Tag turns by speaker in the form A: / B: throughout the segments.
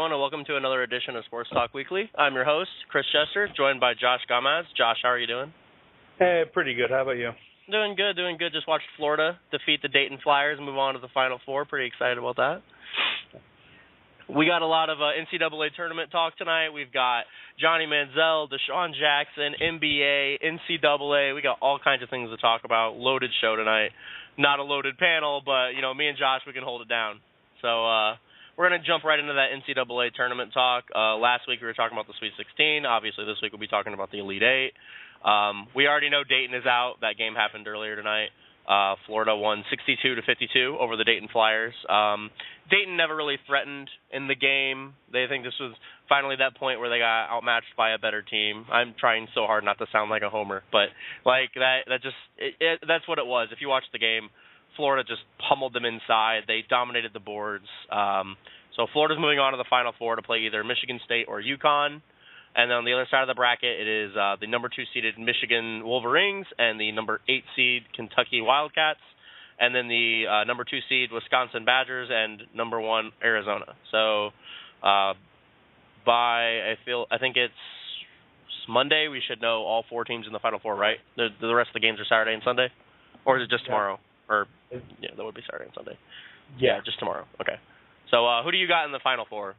A: everyone, and welcome to another edition of Sports Talk Weekly. I'm your host, Chris Jester, joined by Josh Gomez. Josh, how are you doing?
B: Hey, pretty good. How about you?
A: Doing good. Just watched Florida defeat the Dayton Flyers and move on to the Final Four. Pretty excited about that. We got a lot of NCAA tournament talk tonight. We've got Johnny Manziel, DeSean Jackson, NBA, NCAA. We got all kinds of things to talk about. Loaded show tonight. Not a loaded panel, but, me and Josh, we can hold it down. So, we're going to jump right into that NCAA tournament talk. Last week we were talking about the Sweet 16. Obviously, this week we'll be talking about the Elite Eight. We already know Dayton is out. That game happened earlier tonight. Florida won 62-52 over the Dayton Flyers. Dayton never really threatened in the game. They think this was finally that point where they got outmatched by a better team. I'm trying so hard not to sound like a homer, but that's what it was. If you watch the game, Florida just pummeled them inside. They dominated the boards. So Florida's moving on to the Final Four to play either Michigan State or UConn. And then on the other side of the bracket, it is the number 2 seeded Michigan Wolverines and the number 8 seed Kentucky Wildcats, and then the number 2 seed Wisconsin Badgers and number 1 Arizona. So I think it's Monday, we should know all 4 teams in the Final Four, right? The rest of the games are Saturday and Sunday, or is it just tomorrow? Or yeah, that would be Saturday and Sunday. Yeah, just tomorrow. Okay. So who do you got in the Final Four?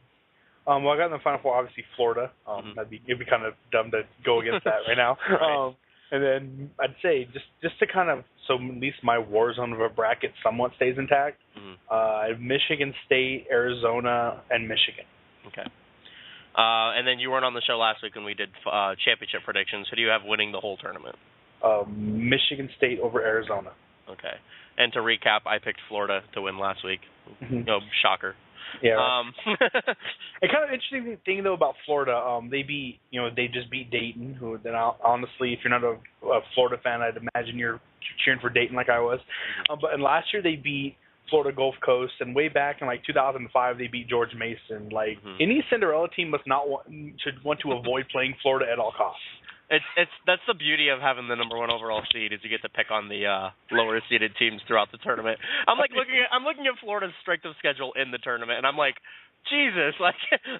B: Well, I got in the Final Four, obviously Florida. It'd be kind of dumb to go against that right now.
A: Right.
B: And then I'd say just to kind of, so at least my war zone of a bracket somewhat stays intact. Michigan State, Arizona, and Michigan.
A: Okay. And then you weren't on the show last week when we did championship predictions. Who do you have winning the whole tournament?
B: Michigan State over Arizona.
A: Okay. And to recap, I picked Florida to win last week. No, shocker.
B: Yeah. Right. A kind of interesting thing though about Florida, they just beat Dayton. Who then honestly, if you're not a Florida fan, I'd imagine you're cheering for Dayton like I was. But last year they beat Florida Gulf Coast, and way back in 2005 they beat George Mason. Any Cinderella team should want to avoid playing Florida at all costs.
A: That's the beauty of having the number 1 overall seed is you get to pick on the lower seeded teams throughout the tournament. I'm looking at Florida's strength of schedule in the tournament, and I'm like, Jesus,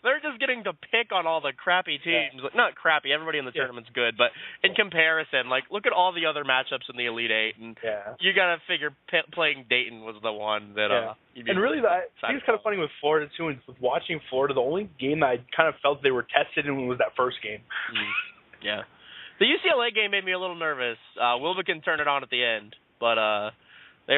A: they're just getting to pick on all the crappy teams. Yeah. Not crappy, everybody in the tournament's good, but in comparison, look at all the other matchups in the Elite Eight, and you got to figure playing Dayton was the one that.
B: And really, I think it's kind of funny with Florida too. And with watching Florida, the only game that I kind of felt they were tested in was that first game.
A: Yeah. The UCLA game made me a little nervous. Wilbekin turned it on at the end, but they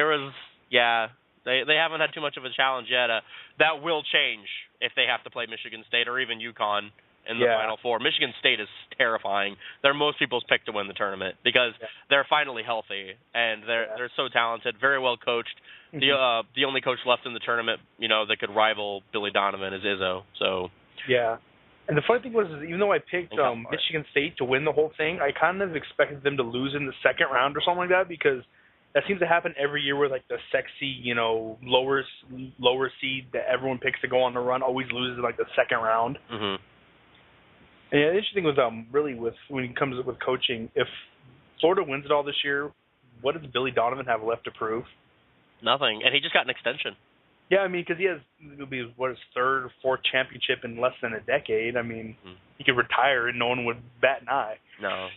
A: haven't had too much of a challenge yet. That will change if they have to play Michigan State or even UConn in the Final Four. Michigan State is terrifying. They're most people's pick to win the tournament because they're finally healthy and they're so talented, very well coached. The only coach left in the tournament, that could rival Billy Donovan is Izzo. So
B: yeah. And the funny thing was, even though I picked Michigan State to win the whole thing, I kind of expected them to lose in the second round or something like that because that seems to happen every year where the sexy, lower seed that everyone picks to go on the run always loses in the second round. And the interesting was really when it comes with coaching, if Florida wins it all this year, what does Billy Donovan have left to prove?
A: Nothing, and he just got an extension.
B: Yeah, because it'll be his 3rd or 4th championship in less than a decade. He could retire and no one would bat an eye.
A: No,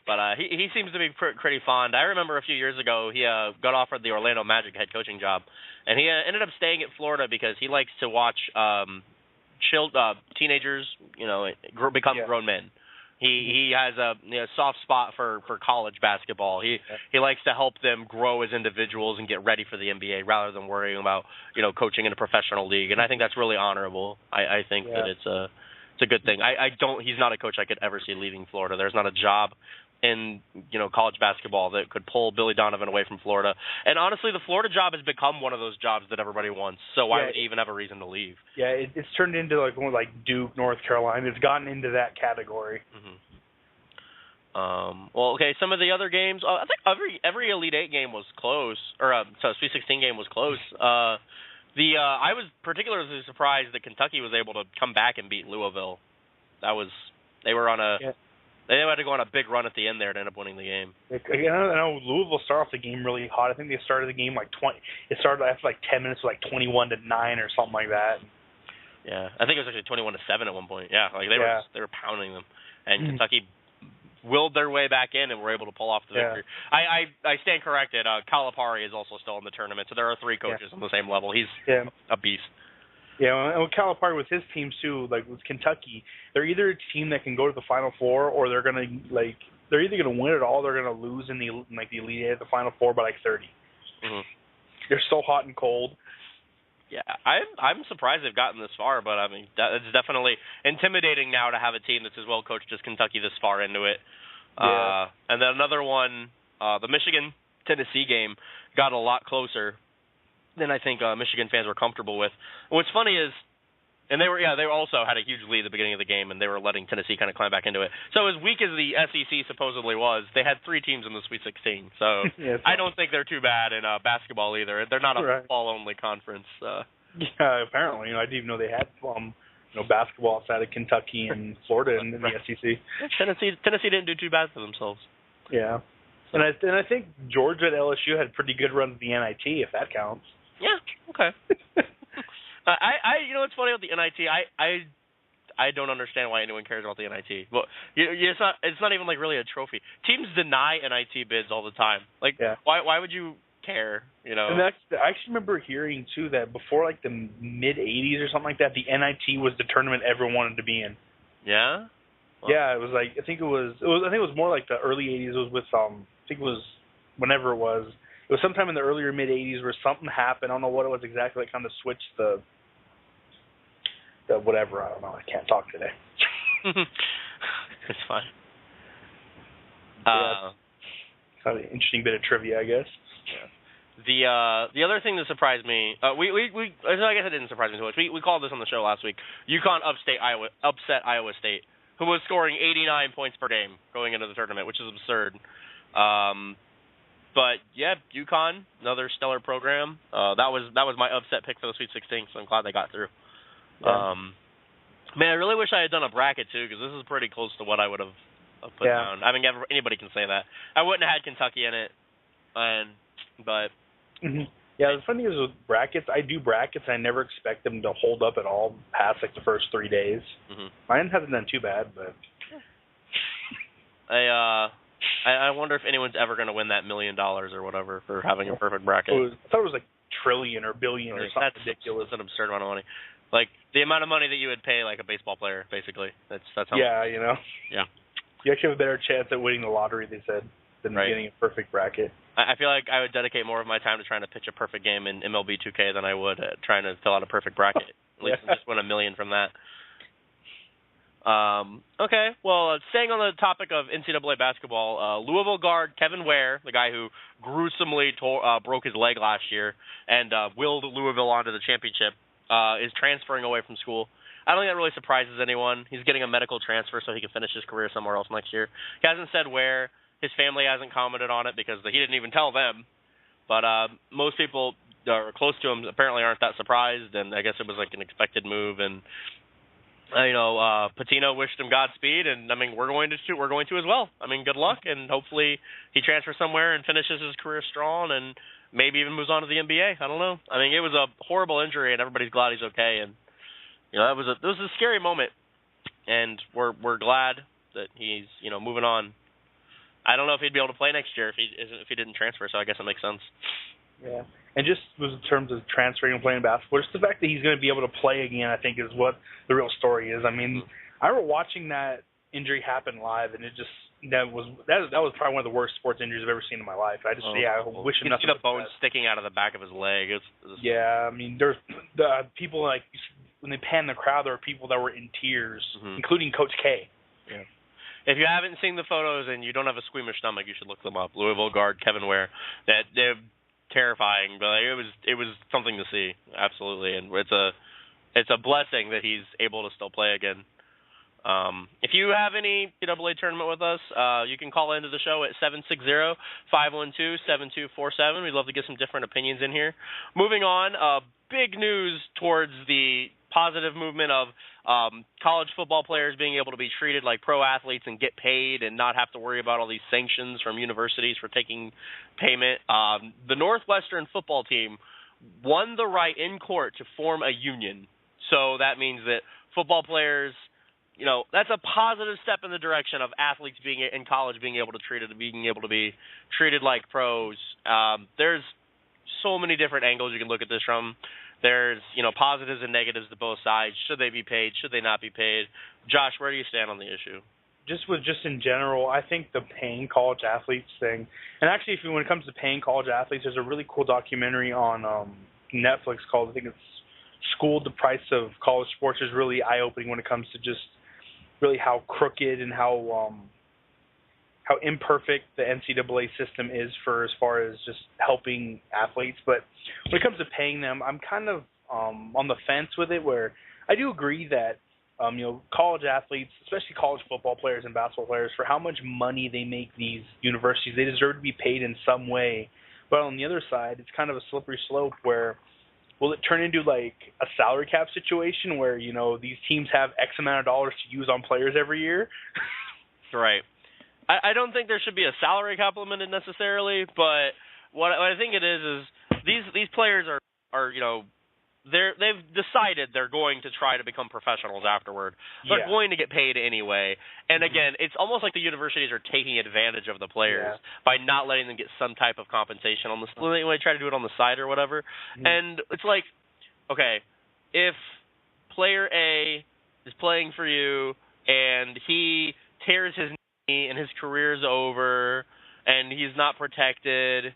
A: but he seems to be pretty fond. I remember a few years ago he got offered the Orlando Magic head coaching job, and he ended up staying at Florida because he likes to watch teenagers, become grown men. He has a soft spot for college basketball. He likes to help them grow as individuals and get ready for the NBA rather than worrying about coaching in a professional league. And I think that's really honorable. I think that it's a good thing. He's not a coach I could ever see leaving Florida. There's not a job in college basketball that could pull Billy Donovan away from Florida. And honestly, the Florida job has become one of those jobs that everybody wants. So why would he even have a reason to leave? Yeah,
B: it's turned into one like Duke, North Carolina. It's gotten into that category.
A: Well, okay. Some of the other games, I think every Elite Eight game was close, or Sweet 16 game was close. I was particularly surprised that Kentucky was able to come back and beat Louisville. They were on a. Yeah. They had to go on a big run at the end there to end up winning the game.
B: I know Louisville started off the game really hot. I think they started the game It started after 10 minutes with 21-9 or something like that.
A: Yeah, I think it was actually 21-7 at one point. Yeah, like they were pounding them, and Kentucky willed their way back in and were able to pull off the victory. I stand corrected. Calipari is also still in the tournament, so there are 3 coaches on the same level. He's a beast.
B: Yeah, and with Calipari with his teams too, like with Kentucky, they're either a team that can go to the Final Four, or they're gonna they're either gonna win it all, or they're gonna lose in the Elite Eight at the Final Four by 30. Mm-hmm. They're so hot and cold.
A: Yeah, I'm surprised they've gotten this far, but I mean it's definitely intimidating now to have a team that's as well coached as Kentucky this far into it.
B: Yeah.
A: And then another one, the Michigan-Tennessee game got a lot closer than I think Michigan fans were comfortable with. What's funny is, and they also had a huge lead at the beginning of the game, and they were letting Tennessee kind of climb back into it. So as weak as the SEC supposedly was, they had 3 teams in the Sweet 16. So I don't think they're too bad in basketball either. They're not a football-only conference.
B: Yeah, apparently. I didn't even know they had basketball outside of Kentucky and Florida in the SEC.
A: Tennessee didn't do too bad for themselves.
B: Yeah. And I think Georgia at LSU had pretty good runs at the NIT, if that counts.
A: Yeah. Okay. It's funny about the NIT. I don't understand why anyone cares about the NIT. Well, it's not even like really a trophy. Teams deny NIT bids all the time. Why would you care? And
B: I actually remember hearing too that before like the mid '80s or something like that, the NIT was the tournament everyone wanted to be in.
A: Yeah.
B: Well, yeah, it was like I think it was more like the early '80s. It was with I think it was whenever it was. It was sometime in the earlier mid '80s where something happened. I don't know what it was exactly. It kind of switched the whatever. I don't know. I can't talk today.
A: It's fine.
B: Kind of an interesting bit of trivia, I guess.
A: Yeah. The other thing that surprised me, I guess it didn't surprise me too much. We called this on the show last week. UConn upset Iowa State, who was scoring 89 points per game going into the tournament, which is absurd. But yeah, UConn, another stellar program. That was my upset pick for the Sweet 16, so I'm glad they got through.
B: Yeah.
A: Man, I really wish I had done a bracket too, because this is pretty close to what I would have put down. I mean, anybody can say that. I wouldn't have had Kentucky in it, but.
B: Mm-hmm. Yeah, the funny thing is with brackets, I do brackets, and I never expect them to hold up at all past like the first 3 days. Mm-hmm. Mine hasn't done too bad, but.
A: I wonder if anyone's ever going to win that $1 million or whatever for having a perfect bracket.
B: I thought it was like trillion or billion or something ridiculous.
A: That's an absurd amount of money. Like the amount of money that you would pay like a baseball player, basically. That's how.
B: Yeah,
A: Yeah.
B: You actually have a better chance at winning the lottery, they said, than getting a perfect bracket.
A: I feel like I would dedicate more of my time to trying to pitch a perfect game in MLB 2K than I would trying to fill out a perfect bracket. At least just win $1 million from that. Okay, well, staying on the topic of NCAA basketball, Louisville guard Kevin Ware, the guy who gruesomely broke his leg last year and willed Louisville onto the championship, is transferring away from school. I don't think that really surprises anyone. He's getting a medical transfer so he can finish his career somewhere else next year. He hasn't said where. His family hasn't commented on it because he didn't even tell them. But most people that are close to him apparently aren't that surprised, and I guess it was like an expected move. And Patino wished him Godspeed, and I mean we're going to as well. I mean, good luck, and hopefully he transfers somewhere and finishes his career strong, and maybe even moves on to the NBA. I don't know. I mean, it was a horrible injury, and everybody's glad he's okay. And it was a scary moment, and we're glad that he's moving on. I don't know if he'd be able to play next year if he didn't transfer, so I guess it makes sense.
B: Yeah, and just in terms of transferring and playing basketball, just the fact that he's going to be able to play again, I think, is what the real story is. I mean, I remember watching that injury happen live, and that was probably one of the worst sports injuries I've ever seen in my life. I wish him nothing.
A: You can see the bone sticking out of the back of his leg.
B: Yeah, I mean, there's the people like when they pan the crowd, there were people that were in tears, including Coach K.
A: Yeah. If you haven't seen the photos and you don't have a squeamish stomach, you should look them up. Louisville guard Kevin Ware. They're terrifying, but it was something to see, absolutely. And it's a blessing that he's able to still play again. If you have any NCAA tournament with us, you can call into the show at 760-512-7247. We'd love to get some different opinions in here. Moving on, big news towards the positive movement of college football players being able to be treated like pro athletes and get paid and not have to worry about all these sanctions from universities for taking payment. The Northwestern football team won the right in court to form a union So that means that football players, that's a positive step in the direction of athletes being in college being able to be treated like pros. There's so many different angles you can look at this from. There's, positives and negatives to both sides. Should they be paid? Should they not be paid? Josh, where do you stand on the issue?
B: Just in general, I think the paying college athletes thing, and actually when it comes to paying college athletes, there's a really cool documentary on Netflix called, I think it's Schooled, the Price of College Sports. Is really eye-opening when it comes to just really how crooked and how imperfect the NCAA system is as far as just helping athletes. But when it comes to paying them, I'm kind of on the fence with it, where I do agree that college athletes, especially college football players and basketball players, for how much money they make these universities, they deserve to be paid in some way. But on the other side, it's kind of a slippery slope where will it turn into like a salary cap situation where, these teams have X amount of dollars to use on players every year? Right.
A: I don't think there should be a salary cap limited necessarily, but what I think it is these players are they've decided they're going to try to become professionals afterward. They're going to get paid anyway. And again, it's almost like the universities are taking advantage of the players by not letting them get some type of compensation on the when they try to do it on the side or whatever. And it's like, okay, if player A is playing for you and he tears his knee and his career's over and he's not protected,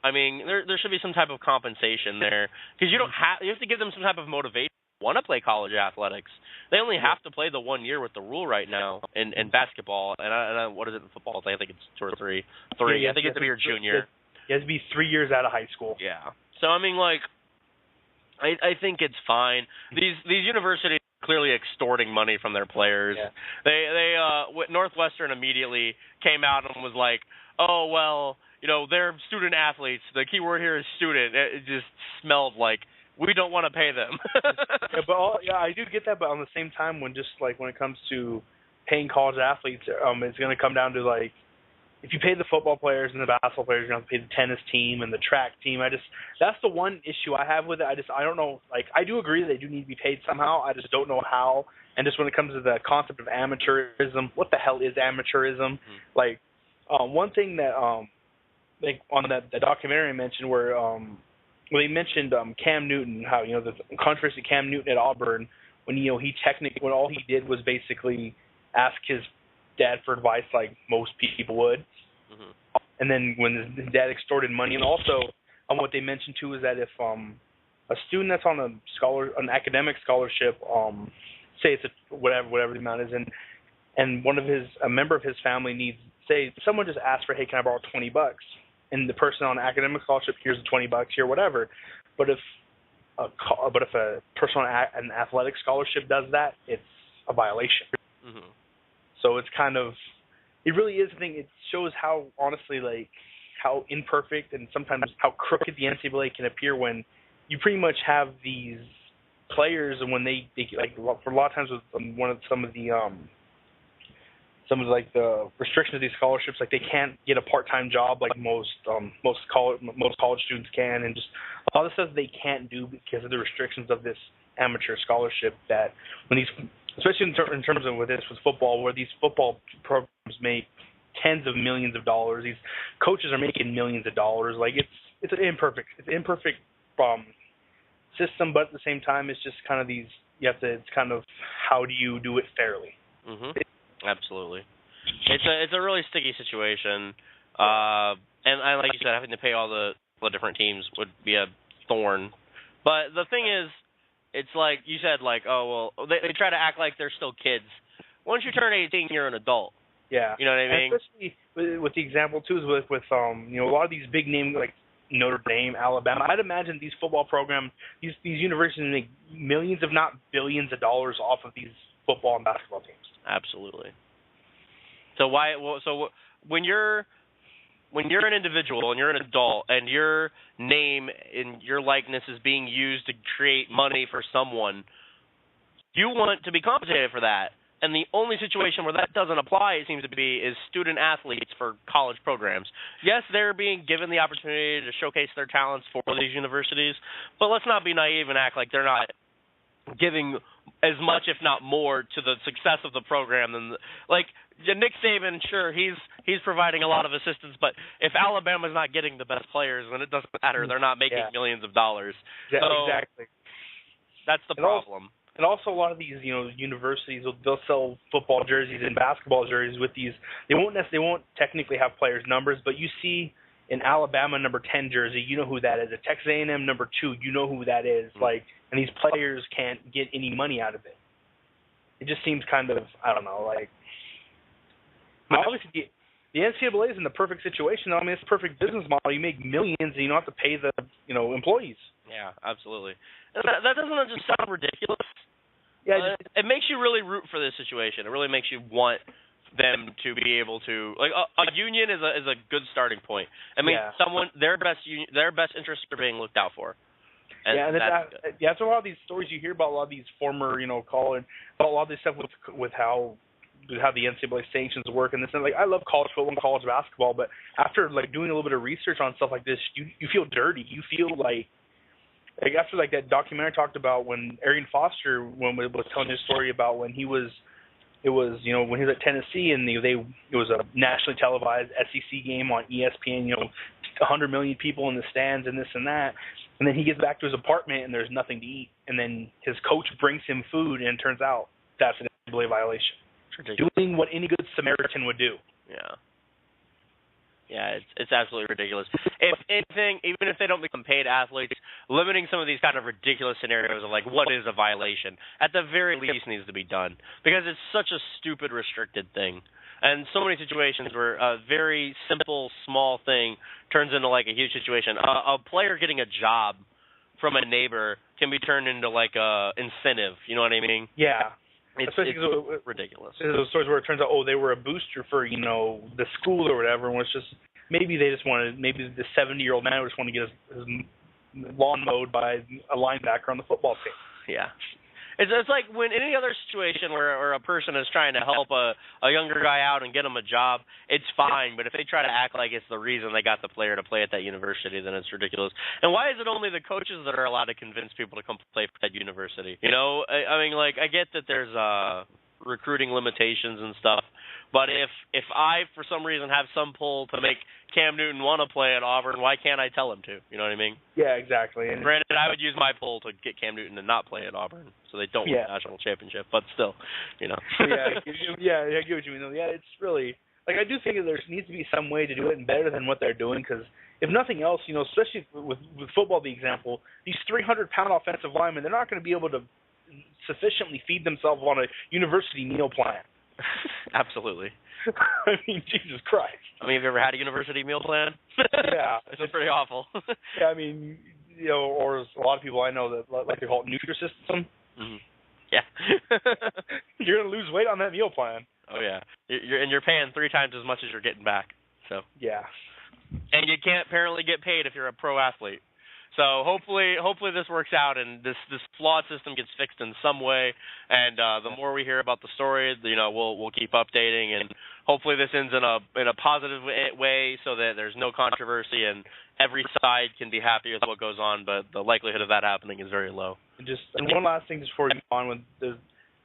A: I mean, there should be some type of compensation there, because you have to give them some type of motivation to want to play college athletics. They only have to play the 1 year with the rule right now in basketball, and what is it in football? I think it's 2 or 3. Three. I think it's to be your junior.
B: You have to be 3 years out of high school.
A: Yeah. So I mean, like, I think it's fine. These universities are clearly extorting money from their players. Yeah. They Northwestern immediately came out and was like, oh well, they're student athletes. The key word here is student. It just smelled like we don't want to pay them.
B: I do get that. But on the same time, when it comes to paying college athletes, it's going to come down to like, if you pay the football players and the basketball players, you're going to have to pay the tennis team and the track team. That's the one issue I have with it. I don't know. Like, I do agree that they do need to be paid somehow. I just don't know how. And just when it comes to the concept of amateurism, what the hell is amateurism? Like, one thing that like on the documentary I mentioned where they mentioned Cam Newton, how the controversy of Cam Newton at Auburn, when when all he did was basically ask his dad for advice like most people would, and then when his dad extorted money, and also what they mentioned too is that if a student that's on an academic scholarship, say it's whatever the amount is, and a member of his family needs, say someone just asked for, hey, can I borrow $20? And the person on academic scholarship, here's the $20 here, whatever. But if a person on an athletic scholarship does that, it's a violation. So it's kind of, it really is a thing. It shows how honestly, like, how imperfect and sometimes how crooked the NCAA can appear when you pretty much have these players, and when they like, for a lot of times with some of the the restrictions of these scholarships, like they can't get a part-time job like most college students can, and just a lot of stuff they can't do because of the restrictions of this amateur scholarship. That when these, especially in terms of with football, where these football programs make tens of millions of dollars, these coaches are making millions of dollars. Like it's an imperfect system, but at the same time, it's just kind of these. It's kind of, how do you do it fairly?
A: Absolutely. It's a really sticky situation, and like you said, having to pay all the different teams would be a thorn. But the thing is, it's like you said, like, oh well, they try to act like they're still kids. Once you turn 18, you're an adult.
B: Yeah,
A: you know what I mean.
B: And especially with the example too is with a lot of these big names like Notre Dame, Alabama. I'd imagine these football programs, these universities make millions, if not billions, of dollars off of these football and basketball teams.
A: Absolutely. So when you're an individual and you're an adult and your name and your likeness is being used to create money for someone, you want to be compensated for that. And the only situation where that doesn't apply, it seems to be, is student athletes for college programs. Yes, they're being given the opportunity to showcase their talents for these universities, but let's not be naive and act like they're not giving as much, if not more, to the success of the program than Nick Saban. Sure, he's providing a lot of assistance, but if Alabama's not getting the best players, then it doesn't matter. They're not making millions of dollars.
B: Exactly.
A: That's the problem.
B: And also a lot of these, universities, they'll sell football jerseys and basketball jerseys with these. They won't technically have players' numbers, but you see an Alabama number 10 jersey, you know who that is. A Texas A&M number 2, you know who that is. And these players can't get any money out of it. It just seems kind of, I don't know, obviously the NCAA is in the perfect situation. I mean, it's a perfect business model. You make millions and you don't have to pay the, employees.
A: Yeah, absolutely. And that doesn't just sound ridiculous.
B: Yeah,
A: it makes you really root for this situation. It really makes you want them to be able to a union is a good starting point. I mean, their best interests are being looked out for. And that's a lot of these stories you hear about. A lot of these former college, about a lot of this stuff with how the NCAA sanctions work and this and I love college football and college basketball, but after doing a little bit of research on stuff like this, you feel dirty. You feel like after that documentary talked about when Arian Foster was telling his story about when he was. It was, when he was at Tennessee, and it was a nationally televised SEC game on ESPN, 100 million people in the stands and this and that. And then he gets back to his apartment, and there's nothing to eat. And then his coach brings him food, and it turns out that's an NCAA violation. Doing what any good Samaritan would do. Yeah. Yeah, it's absolutely ridiculous. If anything, even if they don't become paid athletes, limiting some of these kind of ridiculous scenarios of what is a violation, at the very least needs to be done. Because it's such a stupid, restricted thing. And so many situations where a very simple, small thing turns into a huge situation. A player getting a job from a neighbor can be turned into a incentive, you know what I mean?
B: Yeah.
A: It's ridiculous.
B: Those stories where it turns out, they were a booster for, the school or whatever, and it's just, maybe the 70-year-old man just wanted to get his lawn mowed by a linebacker on the football team.
A: Yeah. It's like when any other situation where a person is trying to help a younger guy out and get him a job, it's fine. But if they try to act like it's the reason they got the player to play at that university, then it's ridiculous. And why is it only the coaches that are allowed to convince people to come play for that university? I mean, I get that there's recruiting limitations and stuff, but if I, for some reason, have some pull to make Cam Newton want to play at Auburn, why can't I tell him to? You know what I mean?
B: Yeah, exactly. And
A: granted, I would use my pull to get Cam Newton to not play at Auburn, so they don't win the national championship. But still,
B: I get what you mean. Yeah, it's really I do think that there needs to be some way to do it better than what they're doing. Because if nothing else, especially with football, the example, these 300-pound offensive linemen, they're not going to be able to sufficiently feed themselves on a university meal plan.
A: Absolutely.
B: I mean, Jesus Christ.
A: I mean, have you ever had a university meal plan?
B: Yeah.
A: It's pretty awful.
B: Yeah, I mean, or a lot of people I know that they call it Nutrisystem.
A: Mm-hmm. Yeah.
B: You're going to lose weight on that meal plan.
A: Oh, yeah. You're paying 3 times as much as you're getting back. So.
B: Yeah.
A: And you can't apparently get paid if you're a pro athlete. So hopefully this works out and this flawed system gets fixed in some way. And the more we hear about the story, we'll keep updating, and hopefully this ends in a positive way so that there's no controversy and every side can be happy with what goes on. But the likelihood of that happening is very low.
B: And one last thing before we move on,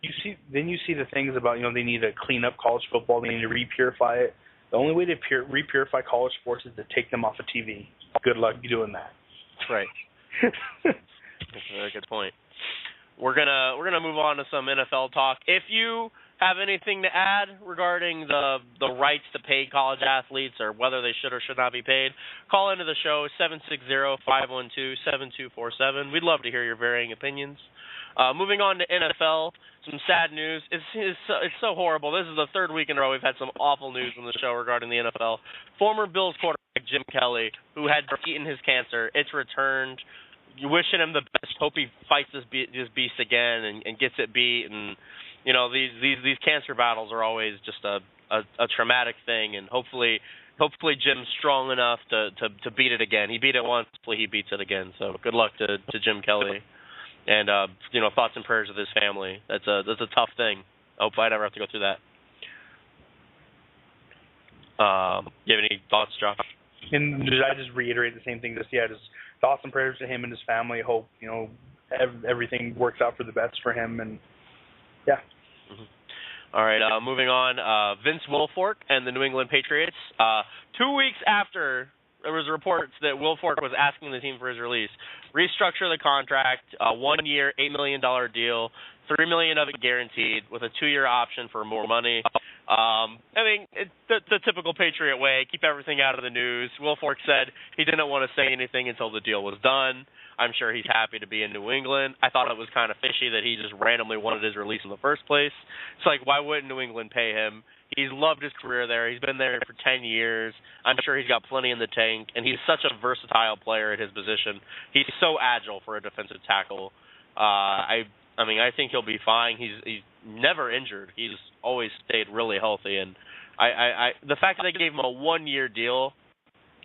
B: you see the things about they need to clean up college football, they need to repurify it. The only way to repurify college sports is to take them off of TV. Good luck doing that.
A: That's right. That's a very good point. We're gonna move on to some NFL talk. If you have anything to add regarding the rights to pay college athletes or whether they should or should not be paid, call into the show 760-512-7247. We'd love to hear your varying opinions. Moving on to NFL, some sad news. It's so horrible. This is the 3rd week in a row we've had some awful news on the show regarding the NFL. Former Bills quarterback Jim Kelly, who had beaten his cancer, it's returned. You're wishing him the best. Hope he fights this beast again and gets it beat. And these cancer battles are always just a traumatic thing. And hopefully Jim's strong enough to beat it again. He beat it once. Hopefully he beats it again. So good luck to Jim Kelly. And thoughts and prayers with his family. That's a tough thing. I hope I never have to go through that. You have any thoughts, Josh?
B: And I just reiterate the same thing. Just thoughts and prayers to him and his family. Hope everything works out for the best for him, and yeah.
A: Mm-hmm. All right, moving on. Vince Wilfork and the New England Patriots. 2 weeks after there was reports that Wilfork was asking the team for his release, restructure the contract, 1 year, $8 million deal, $3 million of it guaranteed, with a 2-year option for more money. I mean, it's the typical Patriot way, keep everything out of the news. Wilfork said he didn't want to say anything until the deal was done. I'm sure he's happy to be in New England. I thought it was kind of fishy that he just randomly wanted his release in the first place. It's like, why wouldn't New England pay him? He's loved his career there. He's been there for 10 years. I'm sure he's got plenty in the tank, and he's such a versatile player at his position. He's so agile for a defensive tackle. I mean, I think he'll be fine. He's never injured. He's always stayed really healthy, and I the fact that they gave him a 1-year deal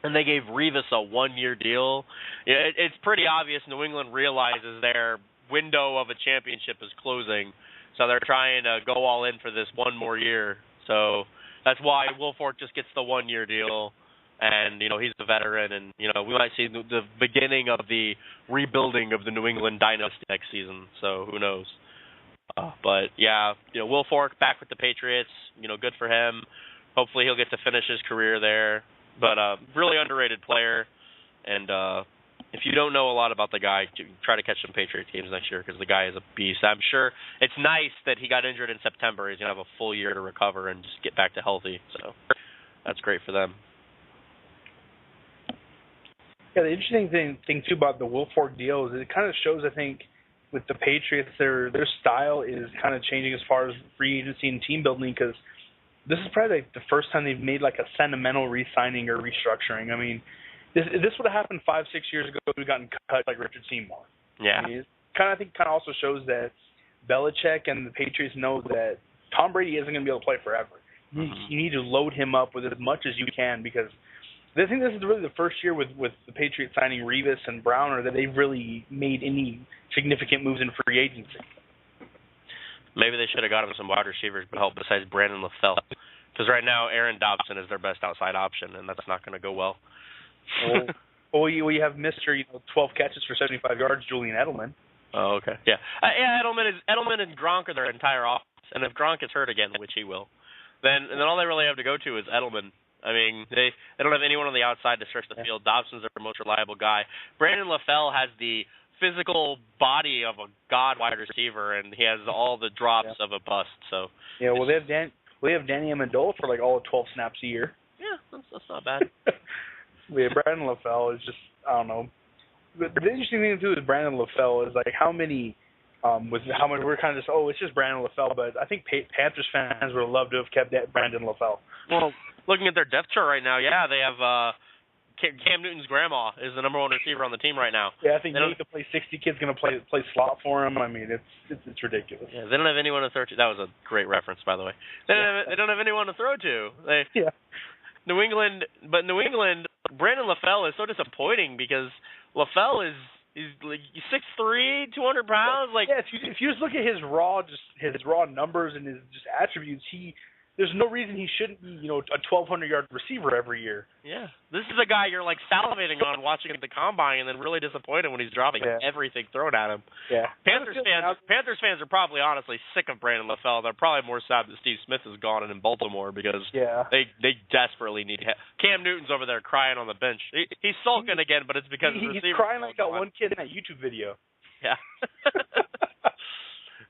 A: and they gave Revis a 1-year deal, it's pretty obvious New England realizes their window of a championship is closing, so they're trying to go all in for this 1 more year. So that's why Wilfork just gets the 1-year deal, and, he's a veteran, and, we might see the beginning of the rebuilding of the New England dynasty next season, so who knows. But, yeah, Wilfork back with the Patriots, good for him. Hopefully he'll get to finish his career there. But really underrated player, and if you don't know a lot about the guy, try to catch some Patriot games next year because the guy is a beast. I'm sure it's nice that he got injured in September. He's going to have a full year to recover and just get back to healthy, so that's great for them.
B: Yeah, the interesting thing too about the Wilfork deal is it kind of shows, I think, with the Patriots, their style is kind of changing as far as free agency and team building, because this is probably like the first time they've made like a sentimental re-signing or restructuring. I mean, this would have happened 5-6 years ago. We've gotten cut like Richard Seymour.
A: Yeah.
B: I mean, I think kind of also shows that Belichick and the Patriots know that Tom Brady isn't going to be able to play forever. You need to load him up with as much as you can, because I think this is really the first year with the Patriots signing Revis and Browner that they've really made any significant moves in free agency.
A: Maybe they should have got him some wide receivers to help besides Brandon LaFell. Because right now, Aaron Dobson is their best outside option, and that's not going to go well.
B: Well, you have Mr. 12 catches for 75 yards, Julian Edelman.
A: Oh, okay. Yeah. Edelman and Gronk are their entire offense. And if Gronk gets hurt again, which he will, then all they really have to go to is Edelman. I mean, they don't have anyone on the outside to stretch the field. Dobson's their most reliable guy. Brandon LaFell has the physical body of a god wide receiver, and he has all the drops of a bust. So
B: well, they have Danny Amendola for like all of 12 snaps a year.
A: Yeah, that's not bad.
B: Brandon LaFell is just, I don't know. But the interesting thing too with Brandon LaFell is like how many we're kind of just it's just Brandon LaFell, but I think Panthers fans would have loved to have kept that Brandon LaFell.
A: Well, looking at their depth chart right now, they have Cam Newton's grandma is the number 1 receiver on the team right now.
B: Yeah, I think Nate to play 60 kids going to play slot for him. I mean, it's ridiculous.
A: Yeah, they don't have anyone to throw to. That was a great reference, by the way. They don't have anyone to throw to. New England, Brandon LaFell is so disappointing because LaFell is like 6'3", 200 pounds. Like,
B: yeah, if you just look at his raw numbers and his just attributes, there's no reason he shouldn't be, a 1,200-yard receiver every year.
A: Yeah. This is a guy you're, like, salivating on watching at the combine and then really disappointed when he's dropping everything thrown at him.
B: Yeah.
A: Panthers fans are probably honestly sick of Brandon LaFell. They're probably more sad that Steve Smith is gone and in Baltimore because they desperately need him. Cam Newton's over there crying on the bench. He's sulking again, but it's because
B: he's crying like that one kid in that YouTube video.
A: Yeah.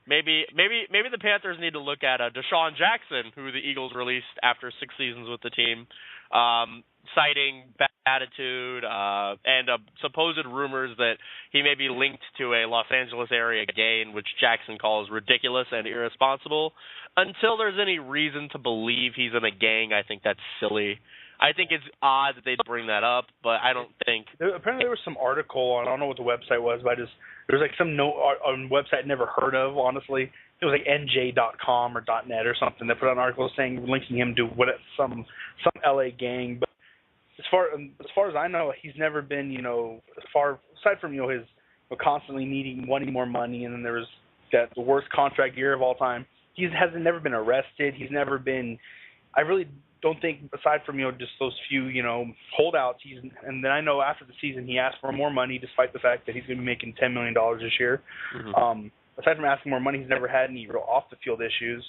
A: Maybe the Panthers need to look at DeSean Jackson, who the Eagles released after 6 seasons with the team, citing bad attitude and supposed rumors that he may be linked to a Los Angeles area gang, which Jackson calls ridiculous and irresponsible. Until there's any reason to believe he's in a gang, I think that's silly. I think it's odd that they'd bring that up, but I don't think...
B: Apparently there was some article, I don't know what the website was, but there was like some note on a website I'd never heard of, honestly. It was like nj.com or .net or something that put out an article linking him to some LA gang. But as far as I know, he's never been, aside from, his constantly wanting more money, and then there was the worst contract year of all time. He hasn't never been arrested. He's never been... I really don't think, aside from just those few holdouts, and then I know after the season he asked for more money, despite the fact that he's going to be making $10 million this year.
A: Mm-hmm.
B: Aside from asking more money, he's never had any real off the field issues.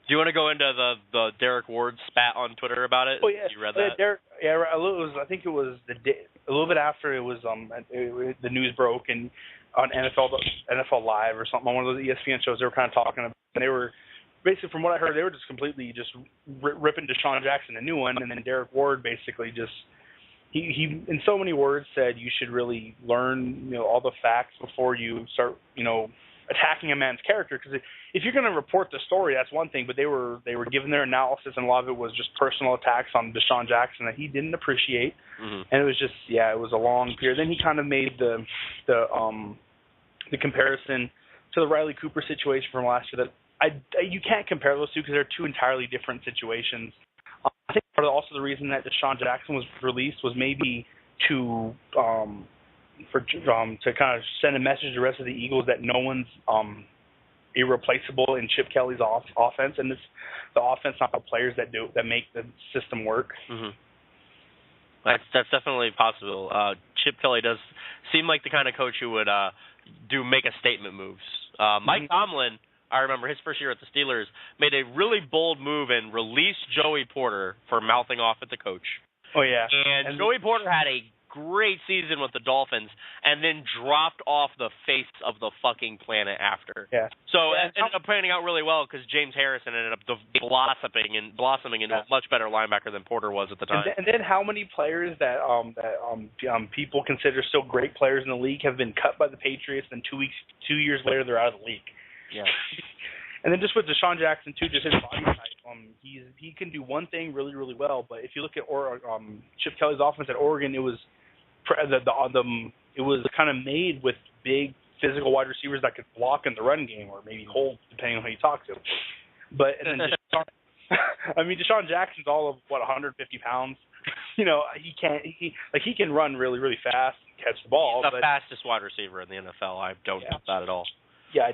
A: Do you want to go into the Derek Ward spat on Twitter about it?
B: Oh yeah,
A: you read that?
B: Derek, yeah, I think it was a little bit after it was the news broke and on NFL Live or something on one of those ESPN shows they were kind of talking about. And they were basically, from what I heard, they were just completely just ripping DeSean Jackson a new one, and then Derek Ward basically just he in so many words said you should really learn all the facts before you start attacking a man's character, because if you're going to report the story, that's one thing, but they were giving their analysis, and a lot of it was just personal attacks on DeSean Jackson that he didn't appreciate, and it was just it was a long period. Then he kind of made the comparison to the Riley Cooper situation from last year that you can't compare those two because they're two entirely different situations. I think part of also the reason that DeSean Jackson was released was maybe to kind of send a message to the rest of the Eagles that no one's irreplaceable in Chip Kelly's offense, and it's the offense, not the players that make the system work.
A: Mm-hmm. That's definitely possible. Chip Kelly does seem like the kind of coach who would make a statement moves. Mike Tomlin, I remember his first year at the Steelers, made a really bold move and released Joey Porter for mouthing off at the coach.
B: Oh yeah,
A: and Joey Porter had a great season with the Dolphins, and then dropped off the face of the fucking planet after.
B: Yeah.
A: So it ended up panning out really well because James Harrison ended up blossoming into a much better linebacker than Porter was at the time.
B: And then how many players that people consider still great players in the league have been cut by the Patriots, and 2 years later they're out of the league.
A: Yeah.
B: And then just with DeSean Jackson too, just his body type, he can do one thing really, really well. But if you look at Chip Kelly's offense at Oregon, it was it was kind of made with big physical wide receivers that could block in the run game, or maybe hold, depending on who you talk to. But and then DeSean Jackson's all of 150 pounds. He can run really, really fast, catch the ball.
A: He's the fastest wide receiver in the NFL. I don't doubt that at all.
B: Yeah,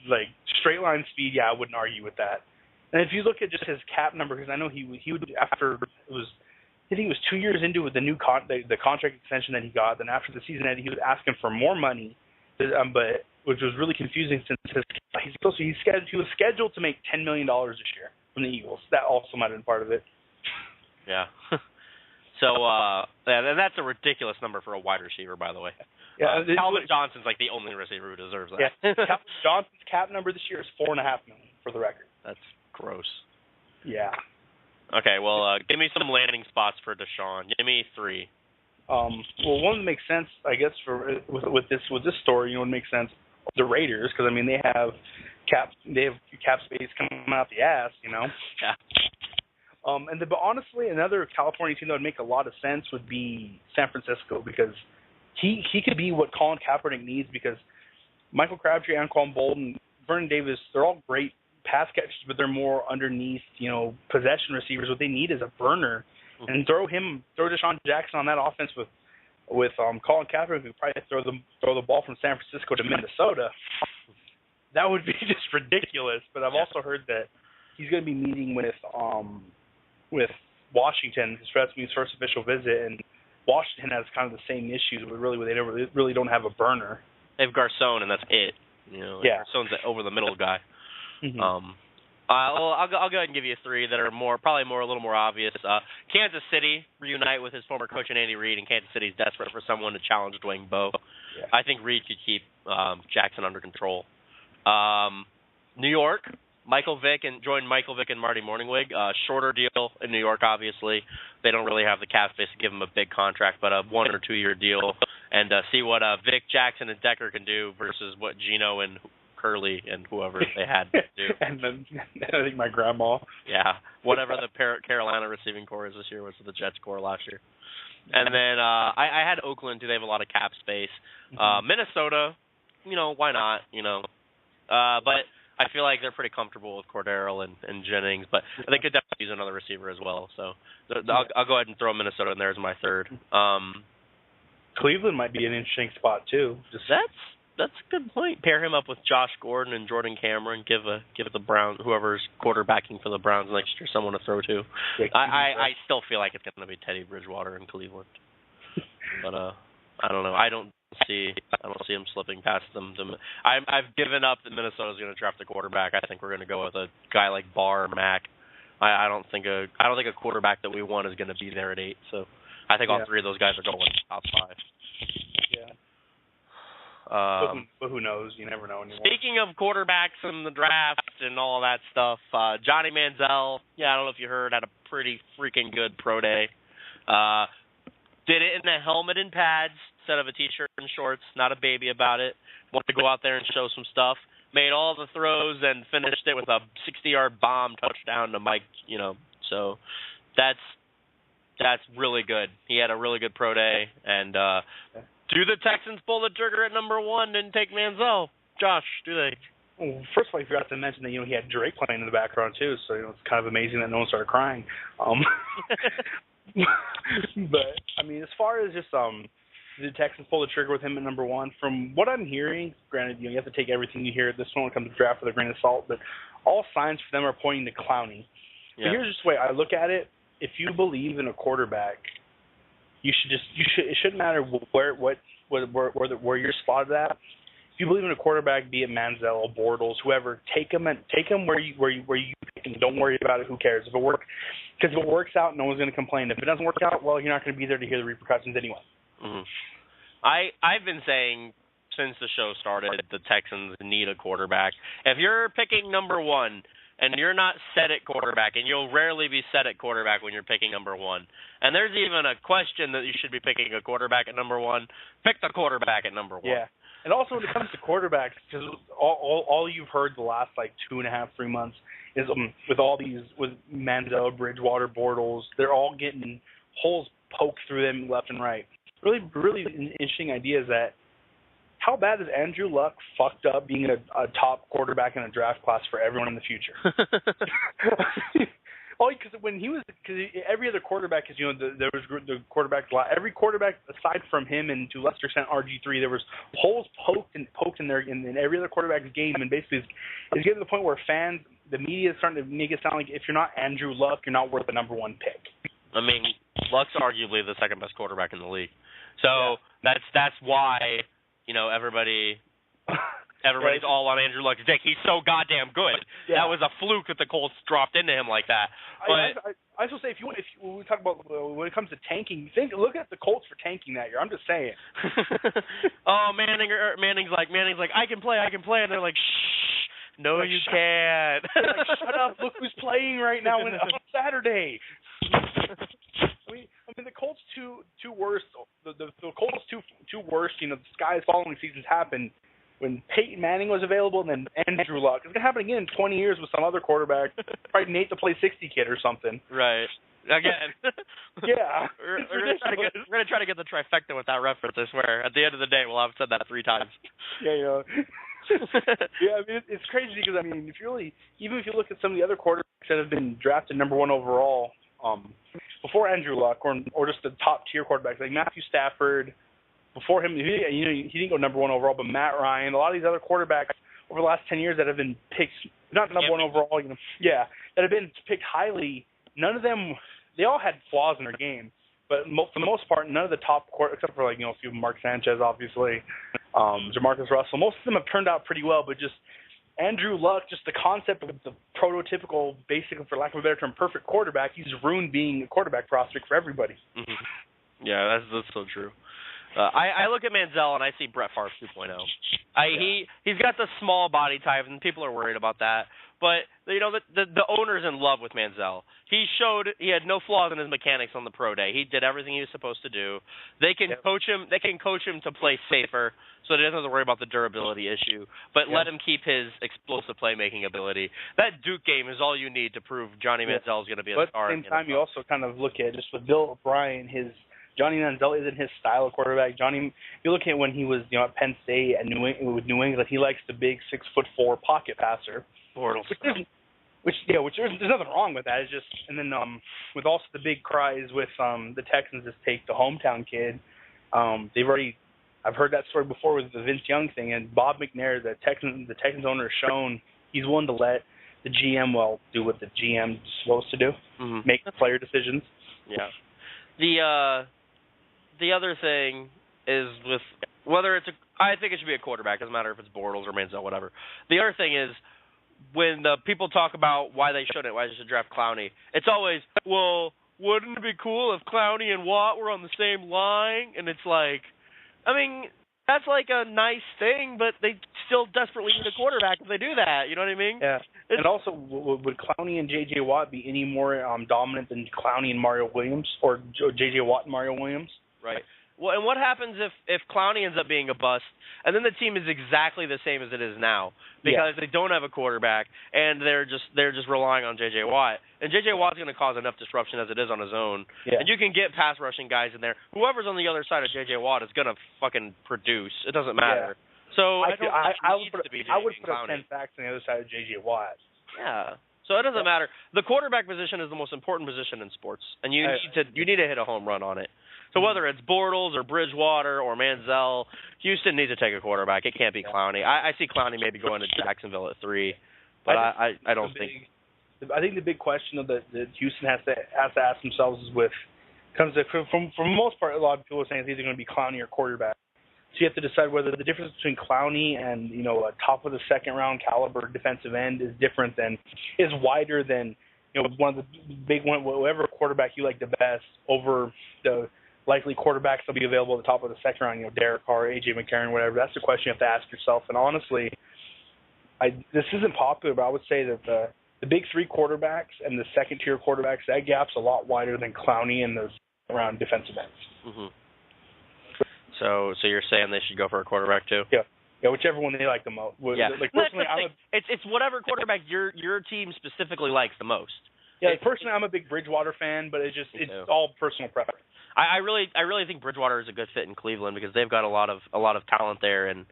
B: like straight line speed. Yeah, I wouldn't argue with that. And if you look at just his cap number, because I know he would after it was. I think he was 2 years into it, the contract extension that he got. Then after the season ended, he was asking for more money, but which was really confusing since he was scheduled to make $10 million this year from the Eagles. That also might have been part of it.
A: Yeah. So and that's a ridiculous number for a wide receiver, by the way.
B: Yeah,
A: Calvin Johnson's like the only receiver who deserves that.
B: Yeah, Calvin Johnson's cap number this year is $4.5 million for the record.
A: That's gross.
B: Yeah.
A: Okay, well, give me some landing spots for DeSean. Give me 3.
B: Well, one that makes sense, I guess, with this story, it makes sense. The Raiders, because they have cap space coming out the ass,
A: Yeah.
B: But honestly, another California team that would make a lot of sense would be San Francisco, because he could be what Colin Kaepernick needs, because Michael Crabtree, Anquan Bolden, Vernon Davis, they're all great pass catchers, but they're more underneath, possession receivers. What they need is a burner, and throw DeSean Jackson on that offense with Colin Kaepernick, who probably throw the ball from San Francisco to Minnesota. That would be just ridiculous. But I've also heard that he's going to be meeting with Washington, his first official visit, and Washington has kind of the same issues, but they really don't have a burner.
A: They have Garcon, and that's it. Garcon's the over the middle guy.
B: Mm-hmm.
A: I'll go ahead and give you 3 that are a little more obvious. Kansas City reunite with his former coach and Andy Reid, and Kansas City's desperate for someone to challenge Dwayne Bowe. Yeah. I think Reid could keep Jackson under control. New York, join Michael Vick and Marty Morningwig. Shorter deal in New York, obviously. They don't really have the cap space to give him a big contract, but a 1 or 2 year deal, and see what Vick, Jackson, and Decker can do versus what Gino and Curly and whoever they had to do.
B: And then I think my grandma.
A: Yeah, whatever the Carolina receiving core is this year was the Jets core last year. And then I had Oakland too. They have a lot of cap space. Minnesota, why not? But I feel like they're pretty comfortable with Cordero and Jennings, but they could definitely use another receiver as well. So I'll go ahead and throw Minnesota in there as my 3rd.
B: Cleveland might be an interesting spot too.
A: a good point. Pair him up with Josh Gordon and Jordan Cameron. Give the Browns, whoever's quarterbacking for the Browns next year, someone to throw to.
B: Yeah,
A: I still feel like it's going to be Teddy Bridgewater in Cleveland, but I don't know. I don't see him slipping past them. I've given up that Minnesota's going to draft a quarterback. I think we're going to go with a guy like Barr or Mack. I don't think a quarterback that we want is going to be there at 8. So I think all three of those guys are going top 5.
B: Yeah. But who knows? You never know anymore.
A: Speaking of quarterbacks and the draft and all that stuff, Johnny Manziel, I don't know if you heard, had a pretty freaking good pro day. Did it in a helmet and pads instead of a T-shirt and shorts. Not a baby about it. Wanted to go out there and show some stuff. Made all the throws and finished it with a 60-yard bomb touchdown to Mike. So that's really good. He had a really good pro day. And do the Texans pull the trigger at number 1 and take Manziel? Josh, do they?
B: Well, first of all, you forgot to mention that he had Drake playing in the background too. So it's kind of amazing that no one started crying. But I mean, as far as just the Texans pull the trigger with him at number 1, from what I'm hearing, granted, you have to take everything you hear at this one when it comes to draft with a grain of salt, but all signs for them are pointing to Clowney. Yeah. But here's just the way I look at it: if you believe in a quarterback, it shouldn't matter where you're spotted at. If you believe in a quarterback, be it Manziel, Bortles, whoever, take him where you pick him. Don't worry about it. Who cares? If it works out, no one's going to complain. If it doesn't work out, well, you're not going to be there to hear the repercussions anyway.
A: Mm-hmm. I've been saying since the show started, the Texans need a quarterback. If you're picking number 1 and you're not set at quarterback, and you'll rarely be set at quarterback when you're picking number 1, and there's even a question that you should be picking a quarterback at number 1, pick the quarterback at number 1.
B: Yeah. And also when it comes to quarterbacks, because all you've heard the last 2.5, 3 months is with Manziel, Bridgewater, Bortles, they're all getting holes poked through them left and right. Really, really interesting idea is that how bad is Andrew Luck fucked up being a top quarterback in a draft class for everyone in the future? Because every other quarterback is, there was the quarterback, every quarterback aside from him and to lesser extent RG3, there was holes poked in there in every other quarterback's game, and basically it's getting to the point where fans, the media is starting to make it sound like if you're not Andrew Luck, you're not worth the number 1 pick.
A: I mean, Luck's arguably the second best quarterback in the league, so that's why everybody's all on Andrew Luck's dick. He's so goddamn good. Yeah. That was a fluke that the Colts dropped into him like that. But
B: I also say if we talk about when it comes to tanking, look at the Colts for tanking that year. I'm just saying.
A: Oh, Manning's like I can play, and they're like, shh, no, you can't.
B: Shut up! Look who's playing right now on Saturday. I mean, the Colts two worst. The Colts two worst. The skies following seasons happened when Peyton Manning was available, and then Andrew Luck. It's gonna happen again in 20 years with some other quarterback, probably Nate the Play 60 kid or something.
A: Right. Again.
B: Yeah.
A: We're gonna try to get the trifecta with that reference. I swear. At the end of the day, we'll have said that 3 times.
B: Yeah. Yeah, I mean, it's crazy because, I mean, even if you look at some of the other quarterbacks that have been drafted number 1 overall, before Andrew Luck or just the top tier quarterbacks like Matthew Stafford, before him, he didn't go number 1 overall, but Matt Ryan, a lot of these other quarterbacks over the last 10 years that have been picked, not number 1 overall, that have been picked highly, none of them, they all had flaws in their game. But for the most part, none of the top except for a few Mark Sanchez, obviously, Jamarcus Russell, most of them have turned out pretty well. But just Andrew Luck, just the concept of the prototypical, basically for lack of a better term, perfect quarterback, he's ruined being a quarterback prospect for everybody.
A: Mm-hmm. Yeah, that's so true. I look at Manziel and I see Brett Favre 2.0. He's got the small body type, and people are worried about that. But the owner's in love with Manziel. He showed he had no flaws in his mechanics on the pro day. He did everything he was supposed to do. They can coach him. They can coach him to play safer, so he doesn't have to worry about the durability issue. But let him keep his explosive playmaking ability. That Duke game is all you need to prove Johnny Manziel is going to be a star.
B: But at the same time, you also kind of look at just with Bill O'Brien, Johnny Manziel isn't his style of quarterback. You look at when he was at Penn State and with New England, he likes the big 6'4" pocket passer. Which there's nothing wrong with that. It's just, and then with also the big cries with the Texans just take the hometown kid. They've already, I've heard that story before with the Vince Young thing, and Bob McNair, the Texans owner, has shown he's willing to let the GM do what the GM is supposed to do, make player decisions.
A: Yeah. The other thing is with whether it's I think it should be a quarterback. Doesn't matter if it's Bortles or Manziel, whatever. The other thing is when the people talk about why they should draft Clowney, it's always, well, wouldn't it be cool if Clowney and Watt were on the same line? And it's like, I mean, that's like a nice thing, but they still desperately need a quarterback if they do that. You know what I mean?
B: Yeah. And also, would Clowney and J.J. Watt be any more dominant than Clowney and Mario Williams, or J.J. Watt and Mario Williams?
A: Right. Well, and what happens if Clowney ends up being a bust, and then the team is exactly the same as it is now because they don't have a quarterback and they're just relying on J.J. Watt, and J.J. Watt's going to cause enough disruption as it is on his own, and you can get pass rushing guys in there. Whoever's on the other side of J.J. Watt is going to fucking produce. It doesn't matter.
B: Yeah.
A: So
B: I would put
A: up
B: 10 facts on the other side of J.J. Watt.
A: Yeah. So it doesn't matter. The quarterback position is the most important position in sports, and you need to hit a home run on it. So whether it's Bortles or Bridgewater or Manziel, Houston needs to take a quarterback. It can't be Clowney. I see Clowney maybe going to Jacksonville at 3, but I don't think.
B: I think the big question that Houston has to ask themselves is for the most part, a lot of people are saying it's either going to be Clowney or quarterback. So you have to decide whether the difference between Clowney and a top of the second round caliber defensive end is wider than one of the big one, whatever quarterback you like the best over the likely quarterbacks that'll be available at the top of the second round, Derek Carr, AJ McCarron, whatever. That's the question you have to ask yourself. And honestly, this isn't popular, but I would say that the big 3 quarterbacks and the second tier quarterbacks, that gap's a lot wider than Clowney and those around defensive ends.
A: Mm-hmm. So you're saying they should go for a quarterback too?
B: Yeah, whichever one they like the most.
A: Yeah.
B: Like personally,
A: it's whatever quarterback your team specifically likes the most.
B: Yeah, personally, I'm a big Bridgewater fan, but it's all personal preference.
A: I really think Bridgewater is a good fit in Cleveland because they've got a lot of talent there, and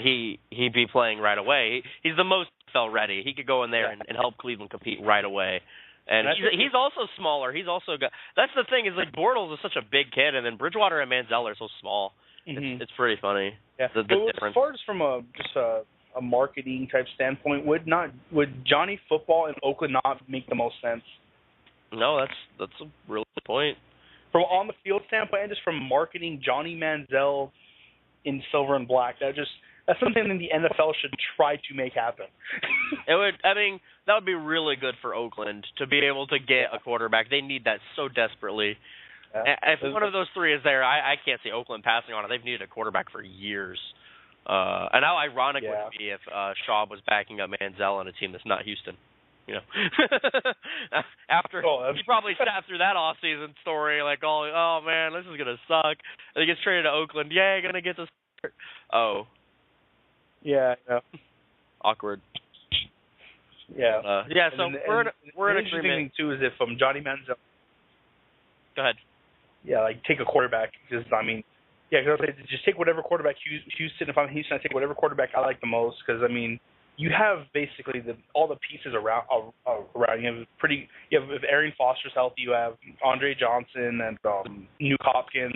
A: he'd be playing right away. He's the most NFL ready. He could go in there and help Cleveland compete right away. And he's also smaller. He's also got. That's the thing is like Bortles is such a big kid, and then Bridgewater and Manziel are so small. Mm-hmm. It's pretty funny. Yeah. The difference.
B: As far as from a marketing type standpoint, would Johnny Football in Oakland not make the most sense?
A: No, that's a really good point.
B: From on the field standpoint, and just from marketing Johnny Manziel in silver and black, that's something that the NFL should try to make happen.
A: That would be really good for Oakland to be able to get a quarterback. They need that so desperately. Yeah. If one of those 3 is there, I can't see Oakland passing on it. They've needed a quarterback for years. And how ironic would it be if Shaw was backing up Manziel on a team that's not Houston? After he probably sat through that off-season story, like, oh man, this is gonna suck. And he gets traded to Oakland. Yeah, gonna get this. Oh.
B: Yeah.
A: Awkward.
B: Yeah.
A: So we're in agreement.
B: The thing too is if Johnny Manziel.
A: Go ahead.
B: Yeah, like take a quarterback. Just take whatever quarterback Houston. If I'm Houston, I take whatever quarterback I like the most because you have basically all the pieces around. You have if Arian Foster's healthy, you have Andre Johnson and Nuke Hopkins.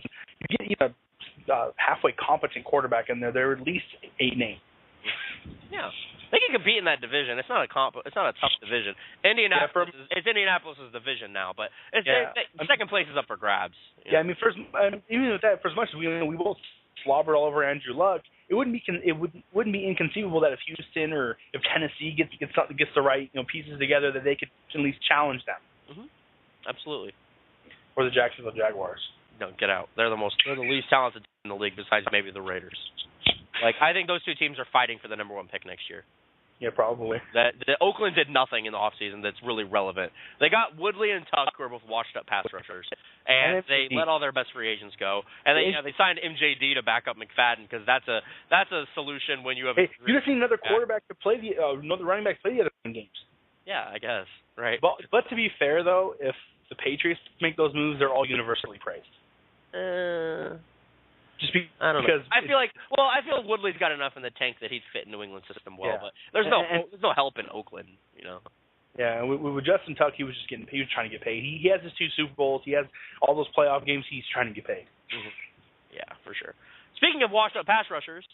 B: You get halfway competent quarterback in there. There are at least 8 names.
A: Yeah, they can compete in that division. It's not a tough division. Indianapolis is division now, but second place is up for grabs.
B: Yeah, even with that, for as much as we both slobbered all over Andrew Luck, it wouldn't be inconceivable that if Houston or if Tennessee gets the right pieces together, that they could at least challenge them.
A: Mm-hmm. Absolutely.
B: Or the Jacksonville Jaguars.
A: No, get out. They're the least talented team in the league besides maybe the Raiders. I think those 2 teams are fighting for the number 1 pick next year.
B: Yeah, probably.
A: The Oakland did nothing in the offseason that's really relevant. They got Woodley and Tuck, who are both washed-up pass rushers, and they let all their best free agents go. And they signed MJD to back up McFadden because that's a solution when you have.
B: Hey, you just need another quarterback to play another running back to play the other games.
A: Yeah, I guess right.
B: But to be fair though, if the Patriots make those moves, they're all universally praised.
A: I don't know. I feel like Woodley's got enough in the tank that he'd fit in New England system well, but there's no help in Oakland,
B: Yeah, with Justin Tuck, he was trying to get paid. He has his 2 Super Bowls. He has all those playoff games. He's trying to get paid.
A: Mm-hmm. Yeah, for sure. Speaking of washed-up pass rushers,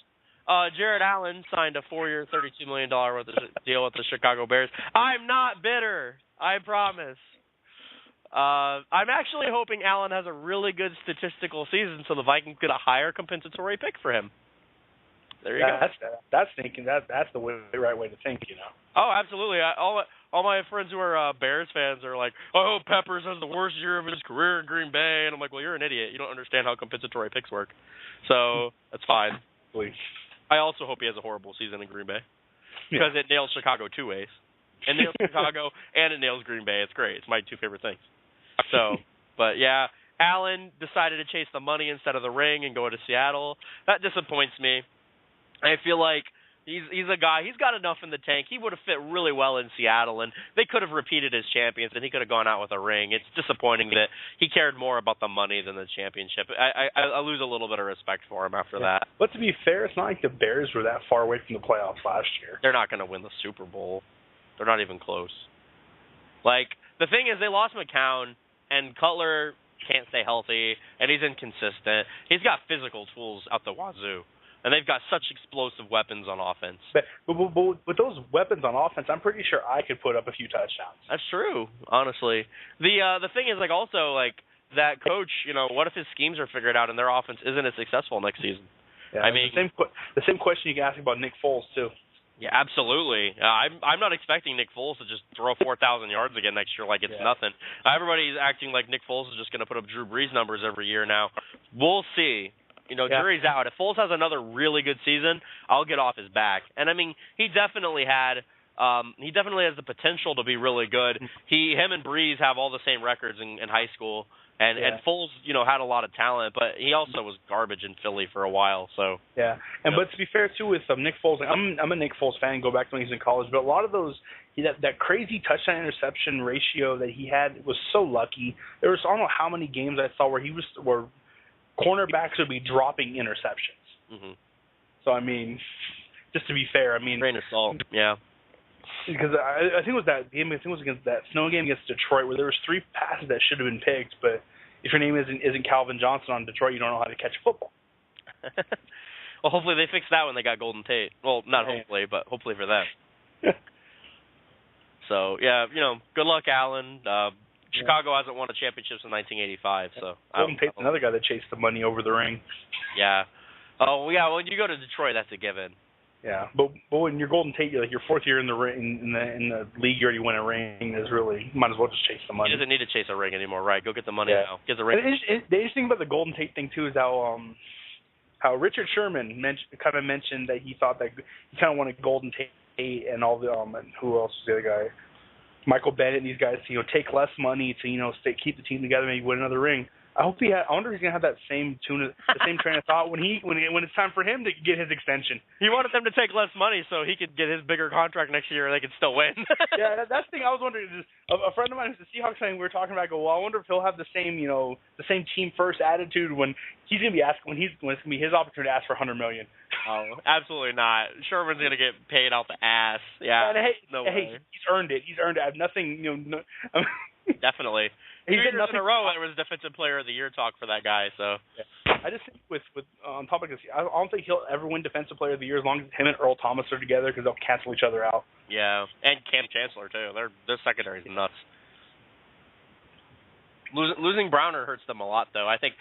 A: Jared Allen signed a 4-year, $32 million worth of deal with the Chicago Bears. I'm not bitter. I promise. I'm actually hoping Allen has a really good statistical season so the Vikings get a higher compensatory pick for him. There you go.
B: That's thinking. That's the right way to think, you know.
A: Oh, absolutely. All my friends who are Bears fans are like, "Oh, Peppers has the worst year of his career in Green Bay," and I'm like, "Well, you're an idiot. You don't understand how compensatory picks work." So that's fine.
B: Please.
A: I also hope he has a horrible season in Green Bay because it nails Chicago two ways. It nails Chicago and it nails Green Bay. It's great. It's my two favorite things. So, but yeah, Allen decided to chase the money instead of the ring and go to Seattle. That disappoints me. I feel like he's a guy, he's got enough in the tank. He would have fit really well in Seattle, and they could have repeated as champions, and he could have gone out with a ring. It's disappointing that he cared more about the money than the championship. I lose a little bit of respect for him after that.
B: But to be fair, it's not like the Bears were that far away from the playoffs last year.
A: They're not going to win the Super Bowl. They're not even close. Like, the thing is, they lost McCown, and Cutler can't stay healthy, and he's inconsistent. He's got physical tools out the wazoo. And they've got such explosive weapons on offense.
B: But with those weapons on offense, I'm pretty sure I could put up a few touchdowns.
A: That's true, honestly. The thing is, like, also, like, that coach, you know, what if his schemes are figured out and their offense isn't as successful next season?
B: Yeah,
A: I mean,
B: the same question you can ask about Nick Foles too.
A: Yeah, absolutely. I'm not expecting Nick Foles to just throw 4,000 yards again next year like it's nothing. Everybody's acting like Nick Foles is just going to put up Drew Brees numbers every year now. We'll see. You know, jury's out. If Foles has another really good season, I'll get off his back. And I mean, he definitely has the potential to be really good. Him and Brees have all the same records in high school, and Foles, you know, had a lot of talent, but he also was garbage in Philly for a while. So
B: yeah, and but to be fair too, with Nick Foles, I'm a Nick Foles fan. Go back to when he was in college, but a lot of those that crazy touchdown interception ratio that he had was so lucky. There was I don't know how many games I saw where cornerbacks would be dropping interceptions. Mm-hmm. So, I mean, just to be fair, I mean...
A: Grain of salt, yeah.
B: Because I think it was that game, I think it was against that snow game against Detroit where there was 3 passes that should have been picked, but if your name isn't Calvin Johnson on Detroit, you don't know how to catch a football.
A: Well, hopefully they fixed that when they got Golden Tate. Well, not hopefully, but hopefully for them. So, yeah, you know, good luck, Allen. Chicago hasn't won a championship since 1985, so...
B: Golden Tate's another guy that chased the money over the ring.
A: Yeah. Oh, yeah, when you go to Detroit, that's a given.
B: Yeah, but when you're Golden Tate, you're like your 4th year in the league, you already win a ring, is really, might as well just chase the money.
A: He doesn't need to chase a ring anymore, right? Go get the money now. Get the ring.
B: The interesting thing about the Golden Tate thing, too, is how Richard Sherman kind of mentioned that he thought that he kind of wanted Golden Tate and all the, and who else was the other guy? Michael Bennett and these guys to take less money to keep the team together, maybe win another ring. I wonder if he's gonna have that same train of thought when it's time for him to get his extension.
A: He wanted them to take less money so he could get his bigger contract next year and they could still win.
B: Yeah, that's the thing I was wondering. A friend of mine who's a Seahawks fan, we were talking about. Well, I wonder if he'll have the same team first attitude when he's gonna be when it's gonna be his opportunity to ask for $100 million.
A: Oh, absolutely not. Sherman's gonna get paid out the ass. Yeah.
B: And hey, he's earned it. He's earned it. I have nothing.
A: Definitely. 2 years in a row, there was Defensive Player of the Year talk for that guy. So
B: I just think with on topic of, I don't think he'll ever win Defensive Player of the Year as long as him and Earl Thomas are together because they'll cancel each other out.
A: Yeah, and Cam Chancellor too. Their secondary is nuts. Losing Browner hurts them a lot, though. I think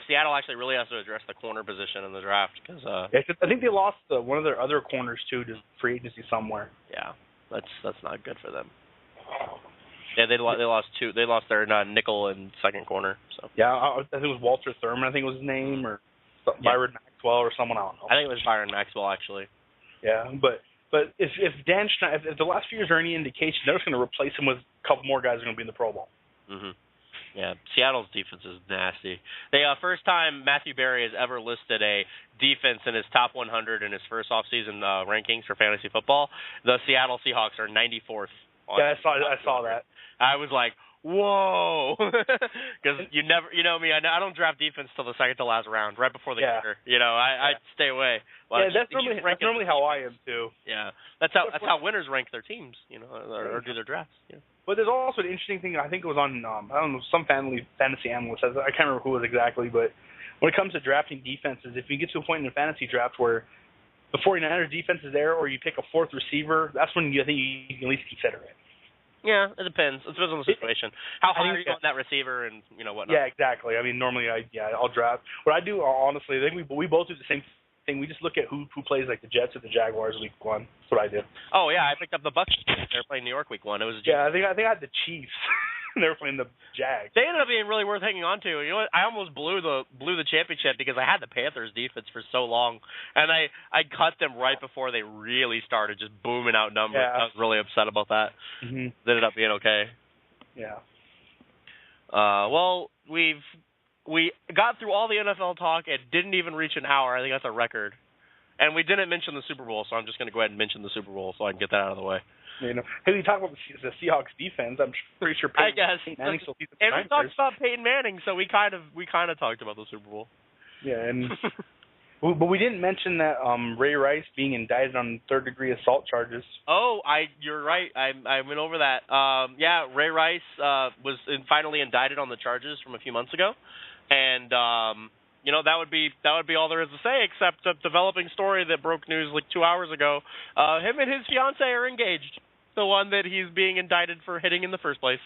A: Seattle actually really has to address the corner position in the draft because
B: I think they lost one of their other corners too to free agency somewhere.
A: Yeah, that's not good for them. Yeah, they lost 2. They lost their nickel and second corner. So
B: yeah, I think it was Walter Thurman. I think was his name, or Byron Maxwell, or someone. I don't know.
A: I think it was Byron Maxwell actually.
B: Yeah, but if Dan Schneider, if the last few years are any indication, they're just going to replace him with a couple more guys who are going to be in the Pro Bowl.
A: Mhm. Yeah, Seattle's defense is nasty. They first time Matthew Berry has ever listed a defense in his top 100 in his first offseason rankings for fantasy football. The Seattle Seahawks are 94th.
B: Yeah, I saw that.
A: I was like, whoa, because you know me, I don't draft defense till the second to last round, right before the kicker. I stay away.
B: Well, that's normally how I am too.
A: Yeah, that's how winners rank their teams, or do their drafts. Yeah.
B: But there's also an interesting thing. I think it was on I don't know, some fantasy analyst says, I can't remember who it was exactly, but when it comes to drafting defenses, if you get to a point in the fantasy draft where the 49ers defense is there, or you pick a fourth receiver, that's when I think you can at least consider it.
A: Yeah, it depends. It depends on the situation. How high are you on that receiver and whatnot?
B: Yeah, exactly. I mean, normally I'll draft. What I do, honestly, I think we both do the same thing. We just look at who plays like the Jets or the Jaguars week 1. That's what I did.
A: Oh yeah, I picked up the Bucs. They were playing New York week 1. It was
B: I think I had the Chiefs. They were playing the Jags.
A: They ended up being really worth hanging on to. You know what? I almost blew the championship because I had the Panthers defense for so long, and I cut them right before they really started just booming out numbers.
B: Yeah.
A: I was really upset about that.
B: Mm-hmm.
A: It ended up being okay.
B: Yeah.
A: Well, we got through all the NFL talk. It didn't even reach an hour. I think that's a record. And we didn't mention the Super Bowl, so I'm just going to go ahead and mention the Super Bowl so I can get that out of the way.
B: Hey, we talk about the Seahawks defense. I'm pretty sure Peyton Manning still sees the
A: And we talked about Peyton Manning, so we kind of talked about the Super Bowl.
B: Yeah, and but we didn't mention that Ray Rice being indicted on third-degree assault charges.
A: Oh, you're right. I went over that. Yeah, Ray Rice was finally indicted on the charges from a few months ago, and that would be all there is to say, except a developing story that broke news like 2 hours ago. Him and his fiancée are engaged, the one that he's being indicted for hitting in the first place.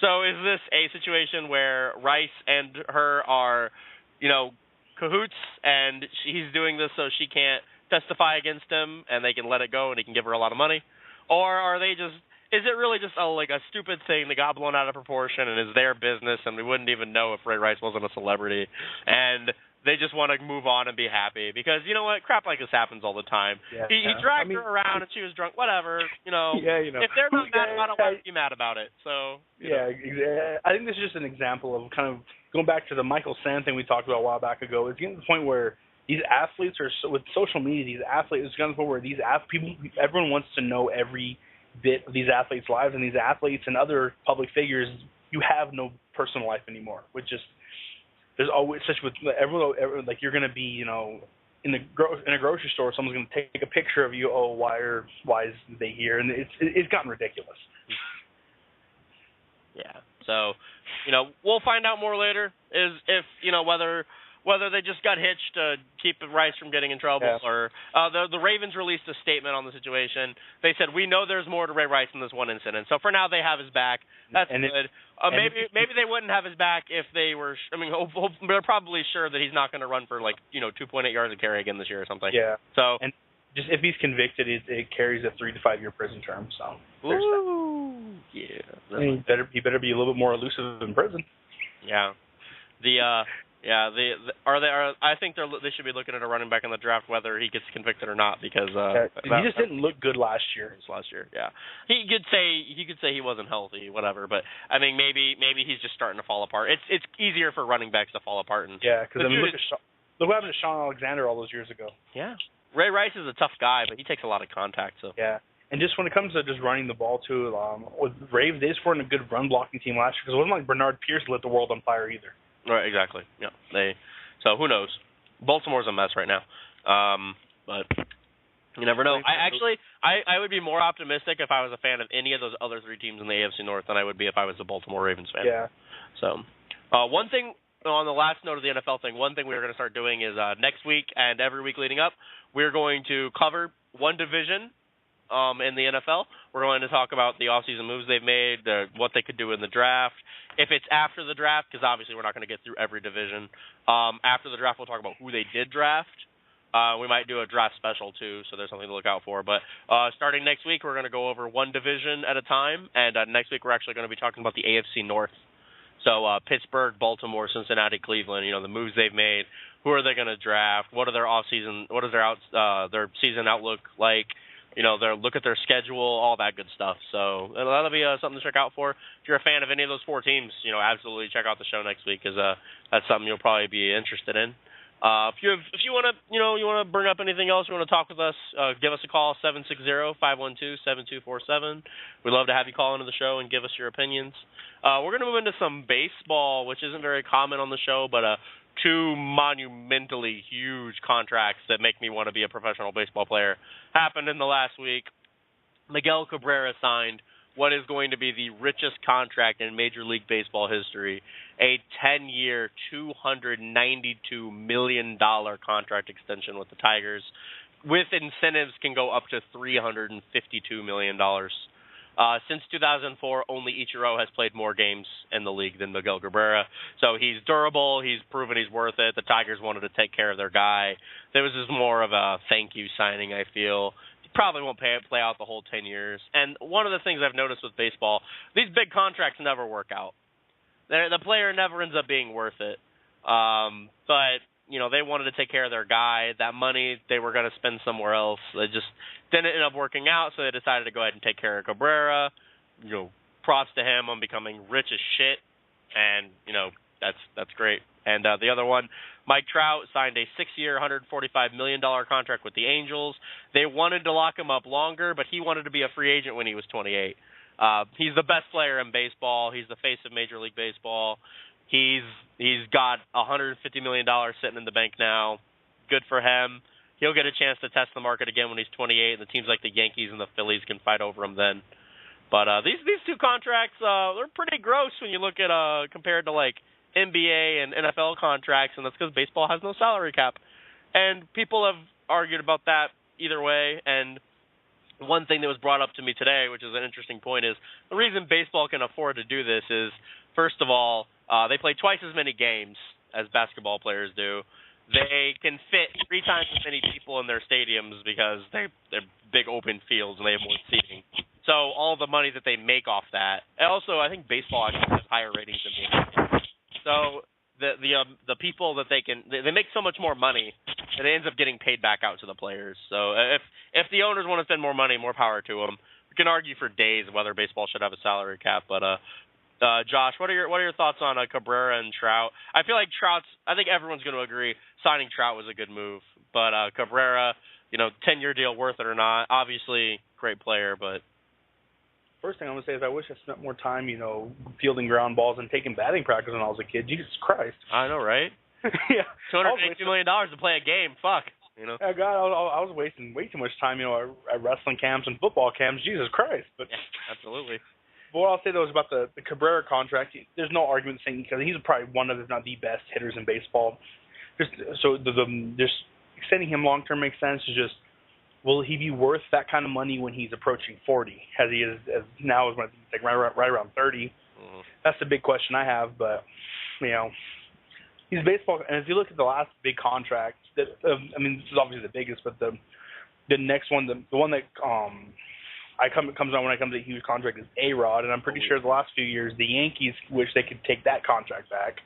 A: So is this a situation where Rice and her are, cahoots, and he's doing this so she can't testify against him, and they can let it go, and he can give her a lot of money? Or are they just... Is it really just a stupid thing that got blown out of proportion and is their business, and we wouldn't even know if Ray Rice wasn't a celebrity, and they just want to move on and be happy? Because you know what, crap like this happens all the time.
B: Yeah,
A: he dragged her around and she was drunk. Whatever, If they're not mad about it, why would be mad about it? So
B: I think this is just an example of kind of going back to the Michael Sand thing we talked about a while back ago. It's getting to the point where these athletes are with social media. These athletes, it's getting to the point where everyone wants to know every bit of these athletes' lives, and these athletes and other public figures, you have no personal life anymore. There's always such with everyone, like you're going to be, in a grocery store, someone's going to take a picture of you. Oh, why is they here? And it's gotten ridiculous.
A: Yeah. So, we'll find out more later. If whether they just got hitched to keep Rice from getting in trouble, or the Ravens released a statement on the situation. They said, we know there's more to Ray Rice than this one incident. So for now, they have his back. That's good. Maybe they wouldn't have his back if they were. They're probably sure that he's not going to run for 2.8 yards a carry again this year or something.
B: Yeah.
A: So
B: and just if he's convicted, it carries a 3 to 5 year prison term. So.
A: Ooh. Yeah.
B: He better be a little bit more elusive in prison.
A: Yeah. I think they should be looking at a running back in the draft whether he gets convicted or not, because
B: he just didn't look good last year.
A: Yeah. He could say he wasn't healthy, whatever, but I mean maybe he's just starting to fall apart. It's easier for running backs to fall apart.
B: Because look what happened to Sean Alexander all those years ago.
A: Yeah. Ray Rice is a tough guy, but he takes a lot of contact. So yeah.
B: And just when it comes to just running the ball too, with Ravens, they just weren't a good run blocking team last year, because it wasn't like Bernard Pierce lit the world on fire either.
A: Right, exactly. Yeah, so who knows? Baltimore's a mess right now, but you never know. I would be more optimistic if I was a fan of any of those other 3 teams in the AFC North than I would be if I was a Baltimore Ravens fan.
B: Yeah.
A: So, one thing on the last note of the NFL thing, one thing we're going to start doing is next week and every week leading up, we're going to cover one division in the NFL. We're going to talk about the offseason moves they've made, what they could do in the draft. If it's after the draft, because obviously we're not going to get through every division. After the draft, we'll talk about who they did draft. We might do a draft special, too, so there's something to look out for. But starting next week, we're going to go over one division at a time. And next week, we're actually going to be talking about the AFC North. So Pittsburgh, Baltimore, Cincinnati, Cleveland, the moves they've made. Who are they going to draft? What are their offseason? What is their season outlook like? Look at their schedule, all that good stuff. So that'll be something to check out for. If you're a fan of any of those 4 teams, absolutely check out the show next week, because that's something you'll probably be interested in. If you want to bring up anything else, you want to talk with us, give us a call, 760-512-7247. We'd love to have you call into the show and give us your opinions. We're going to move into some baseball, which isn't very common on the show, but 2 monumentally huge contracts that make me want to be a professional baseball player happened in the last week. Miguel Cabrera signed what is going to be the richest contract in Major League Baseball history, a 10-year, $292 million contract extension with the Tigers, with incentives can go up to $352 million. Since 2004, only Ichiro has played more games in the league than Miguel Cabrera. So he's durable. He's proven he's worth it. The Tigers wanted to take care of their guy. There was just more of a thank you signing, I feel. He probably won't play out the whole 10 years. And one of the things I've noticed with baseball, these big contracts never work out. The player never ends up being worth it. But, you know, they wanted to take care of their guy. That money they were going to spend somewhere else. They just didn't end up working out, so they decided to go ahead and take care of Cabrera. You know, props to him on becoming rich as shit. And, you know, that's great. And the other one, Mike Trout signed a 6-year, $145 million contract with the Angels. They wanted to lock him up longer, but he wanted to be a free agent when he was 28. He's the best player in baseball. He's the face of Major League Baseball. He's got $150 million sitting in the bank now. Good for him. He'll get a chance to test the market again when he's 28, and the teams like the Yankees and the Phillies can fight over him then. But these two contracts, they're pretty gross when you look at compared to like NBA and NFL contracts, and that's because baseball has no salary cap. And people have argued about that either way. And one thing that was brought up to me today, which is an interesting point, is the reason baseball can afford to do this is, first of all, they play twice as many games as basketball players do. They can fit 3 times as many people in their stadiums because they're big open fields and they have more seating. So all the money that they make off that. And also, I think baseball actually has higher ratings than the NBA. So the people that they make so much more money that it ends up getting paid back out to the players. So if the owners want to spend more money, more power to them. We can argue for days whether baseball should have a salary cap, but Josh, what are your thoughts on Cabrera and Trout? I feel like I think everyone's going to agree signing Trout was a good move, but Cabrera, 10-year deal, worth it or not? Obviously, great player, but
B: first thing I'm gonna say is I wish I spent more time, fielding ground balls and taking batting practice when I was a kid. Jesus Christ!
A: I know, right?
B: Yeah,
A: $282 million to play a game. Fuck.
B: Yeah, God, I was wasting way too much time, at wrestling camps and football camps. Jesus Christ! But
A: yeah, absolutely.
B: But what I'll say though is about the Cabrera contract. There's no argument saying because he's probably one of, if not the best hitters in baseball. Just extending him long term makes sense. It's just, will he be worth that kind of money when he's approaching 40, as he is as now is when he's like right around 30? Mm-hmm. That's the big question I have. But he's baseball, and if you look at the last big contract, this is obviously the biggest, but the next one, the one that comes on when I come to a huge contract is A-Rod, and I'm pretty sure the last few years the Yankees wish they could take that contract back.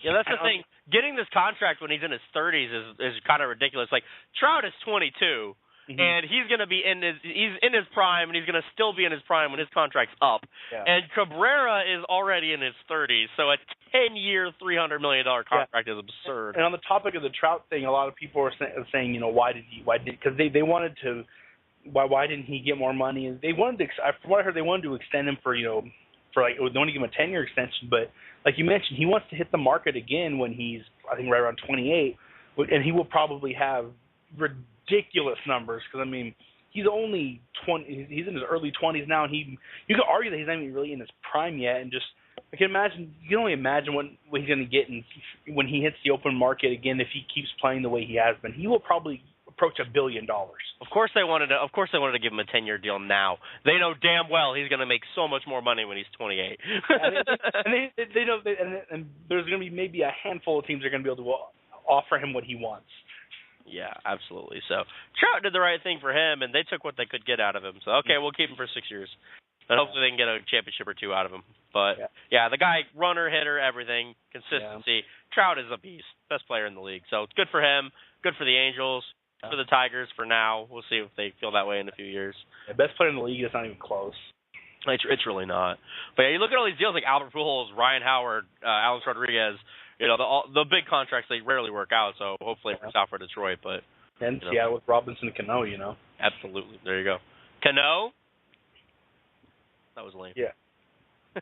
A: Yeah, that's the thing. Getting this contract when he's in his 30s is kind of ridiculous. Like, Trout is 22, mm-hmm. and he's going to be in his prime, and he's going to still be in his prime when his contract's up. Yeah. And Cabrera is already in his 30s, so a 10-year, $300 million contract is absurd.
B: And on the topic of the Trout thing, a lot of people are saying, why didn't he get more money? And they wanted to, from what I heard, they wanted to extend him they want to give him a 10-year extension, but like you mentioned, he wants to hit the market again when he's, I think, right around 28, and he will probably have ridiculous numbers because, he's only 20, he's in his early 20s now, and you could argue that he's not even really in his prime yet, and just, you can only imagine what he's going to get when he hits the open market again if he keeps playing the way he has been. He will probably approach $1 billion.
A: Of course they wanted to give him a 10-year deal now. They know damn well he's going to make so much more money when he's 28.
B: They know, and there's going to be maybe a handful of teams that are going to be able to offer him what he wants.
A: Yeah, absolutely. So Trout did the right thing for him, and they took what they could get out of him. So okay, we'll keep him for 6 years, and hopefully they can get a championship or 2 out of him. But yeah, the guy, runner, hitter, everything, consistency. Yeah. Trout is a beast, best player in the league. So it's good for him, good for the Angels. For the Tigers for now. We'll see if they feel that way in a few years.
B: The best player in the league is not even close.
A: It's really not. But yeah, you look at all these deals like Albert Pujols, Ryan Howard, Alex Rodriguez. The big contracts, they rarely work out. So hopefully it works out for Detroit. But
B: and Seattle with Robinson Cano,
A: Absolutely. There you go. Cano. That was lame.
B: Yeah.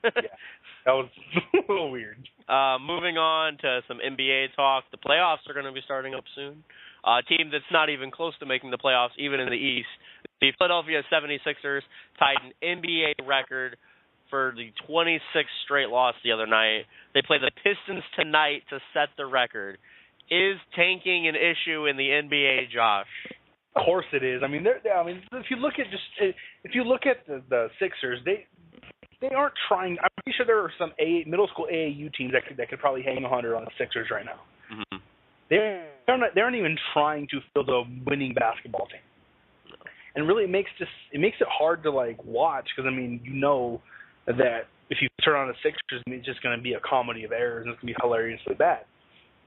B: That was a little weird.
A: Moving on to some NBA talk. The playoffs are going to be starting up soon. A team that's not even close to making the playoffs, even in the East. The Philadelphia 76ers tied an NBA record for the 26th straight loss the other night. They play the Pistons tonight to set the record. Is tanking an issue in the NBA, Josh?
B: Of course it is. I mean, if you look at the Sixers, they aren't trying. I'm pretty sure there are some middle school AAU teams that could probably hang 100 on the Sixers right now.
A: Mm-hmm.
B: They aren't even trying to field a winning basketball team. And really, it makes it hard to watch because I mean, you know that if you turn on the Sixers, it's just going to be a comedy of errors and it's going to be hilariously bad.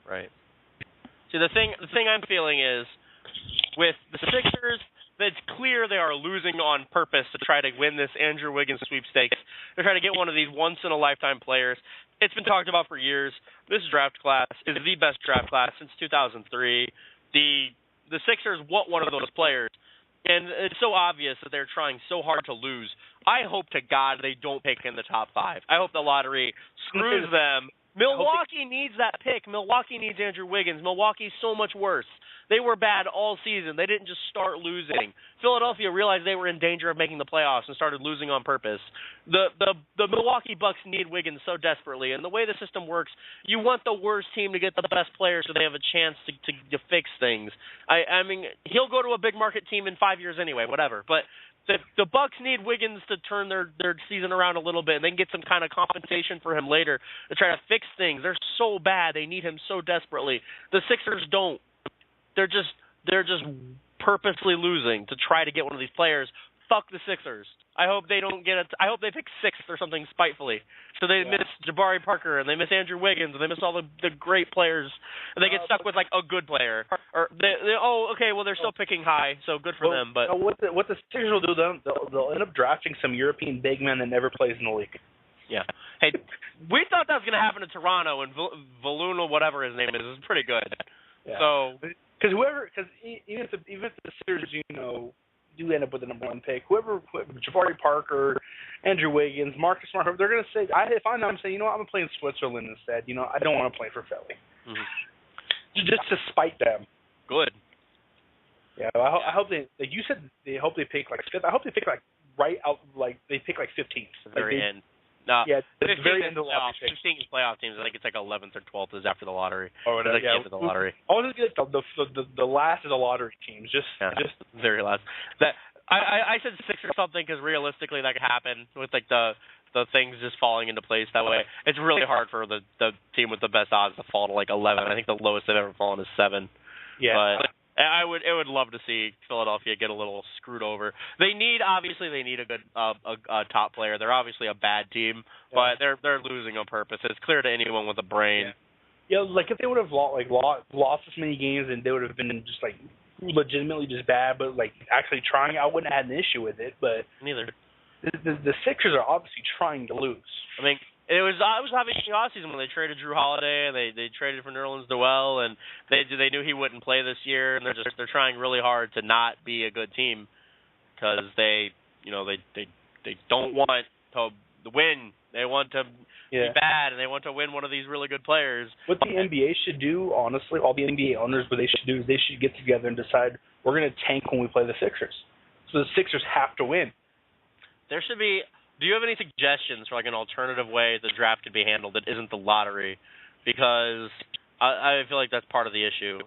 A: Right. See, the thing I'm feeling is with the Sixers, it's clear they are losing on purpose to try to win this Andrew Wiggins sweepstakes. They're trying to get one of these once-in-a-lifetime players. It's been talked about for years. This draft class is the best draft class since 2003. The Sixers want one of those players, and it's so obvious that they're trying so hard to lose. I hope to God they don't pick in the top 5. I hope the lottery screws them. Milwaukee needs that pick. Milwaukee needs Andrew Wiggins. Milwaukee's so much worse. They were bad all season. They didn't just start losing. Philadelphia realized they were in danger of making the playoffs and started losing on purpose. The Milwaukee Bucks need Wiggins so desperately, and the way the system works, you want the worst team to get the best players so they have a chance to fix things. I mean, he'll go to a big market team in 5 years anyway, whatever. But the Bucks need Wiggins to turn their season around a little bit, and they can get some kind of compensation for him later to try to fix things. They're so bad; they need him so desperately. The Sixers don't. They're just purposely losing to try to get one of these players. Fuck the Sixers. I hope they don't get it. I hope they pick 6th or something spitefully. So they miss Jabari Parker and they miss Andrew Wiggins and they miss all the great players and they get stuck with a good player. Or they're still picking high, so good for them. But
B: what the Sixers will do, they'll end up drafting some European big man that never plays in the league.
A: Yeah. Hey, we thought that was going to happen to Toronto and Valuna, whatever his name is pretty good.
B: Yeah.
A: So.
B: Because even if the Sixers, do end up with the number 1 pick, whoever, Jabari Parker, Andrew Wiggins, Marcus Smart, they're going to say, if I know, I'm saying, I'm going to play in Switzerland instead. I don't want to play for Philly. Mm-hmm. Just to spite them.
A: Good.
B: Yeah, I hope they, like you said, they hope they pick 5th. I hope they pick right out, they pick 15th.
A: At the very end.
B: No, yeah, at the very end of the lottery.
A: 15 playoff teams. I think it's 11th or 12th is after the lottery.
B: Or whatever.
A: After the lottery.
B: I want to be the last of the lottery teams. Just
A: very last. That I said 6 or something because realistically that could happen with the things just falling into place that way. It's really hard for the team with the best odds to fall to 11. I think the lowest they've ever fallen is 7.
B: Yeah.
A: But I would love to see Philadelphia get a little screwed over. They need a good top player. They're obviously a bad team, but they're losing on purpose. It's clear to anyone with a brain.
B: Yeah, if they would have lost this many games and they would have been just legitimately just bad, but actually trying, I wouldn't have had an issue with it. But
A: neither.
B: The Sixers are obviously trying to lose.
A: I mean, I was having the offseason when they traded Drew Holiday and they traded for Nerlens Noel and they knew he wouldn't play this year and they're trying really hard to not be a good team because they don't want to win. They want to be bad and they want to win one of these really good players.
B: What the NBA should do, honestly, all the NBA owners, what they should do is they should get together and decide we're going to tank when we play the Sixers. So the Sixers have to win.
A: There should be. Do you have any suggestions for an alternative way the draft could be handled that isn't the lottery? Because I feel like that's part of the issue.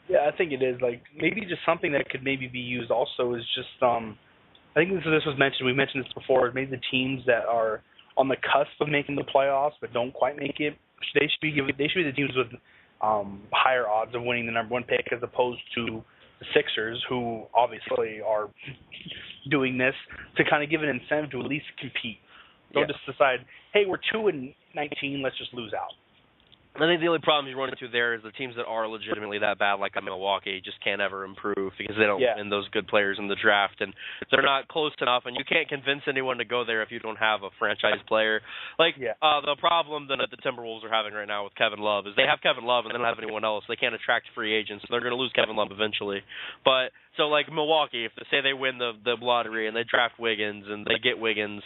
B: Yeah, I think it is. Maybe just something that could maybe be used also is just I think this was mentioned. We mentioned this before. Maybe the teams that are on the cusp of making the playoffs but don't quite make it, they should be the teams with higher odds of winning the number 1 pick as opposed to the Sixers, who obviously are doing this to kind of give an incentive to at least compete. Don't just decide, hey, we're 2-19, let's just lose out.
A: I think the only problem you run into there is the teams that are legitimately that bad, like Milwaukee, just can't ever improve because they don't win those good players in the draft, and they're not close enough, and you can't convince anyone to go there if you don't have a franchise player. The problem that the Timberwolves are having right now with Kevin Love is they have Kevin Love and they don't have anyone else. They can't attract free agents, so they're going to lose Kevin Love eventually. But So, like Milwaukee, if they say they win the lottery and they draft Wiggins and they get Wiggins,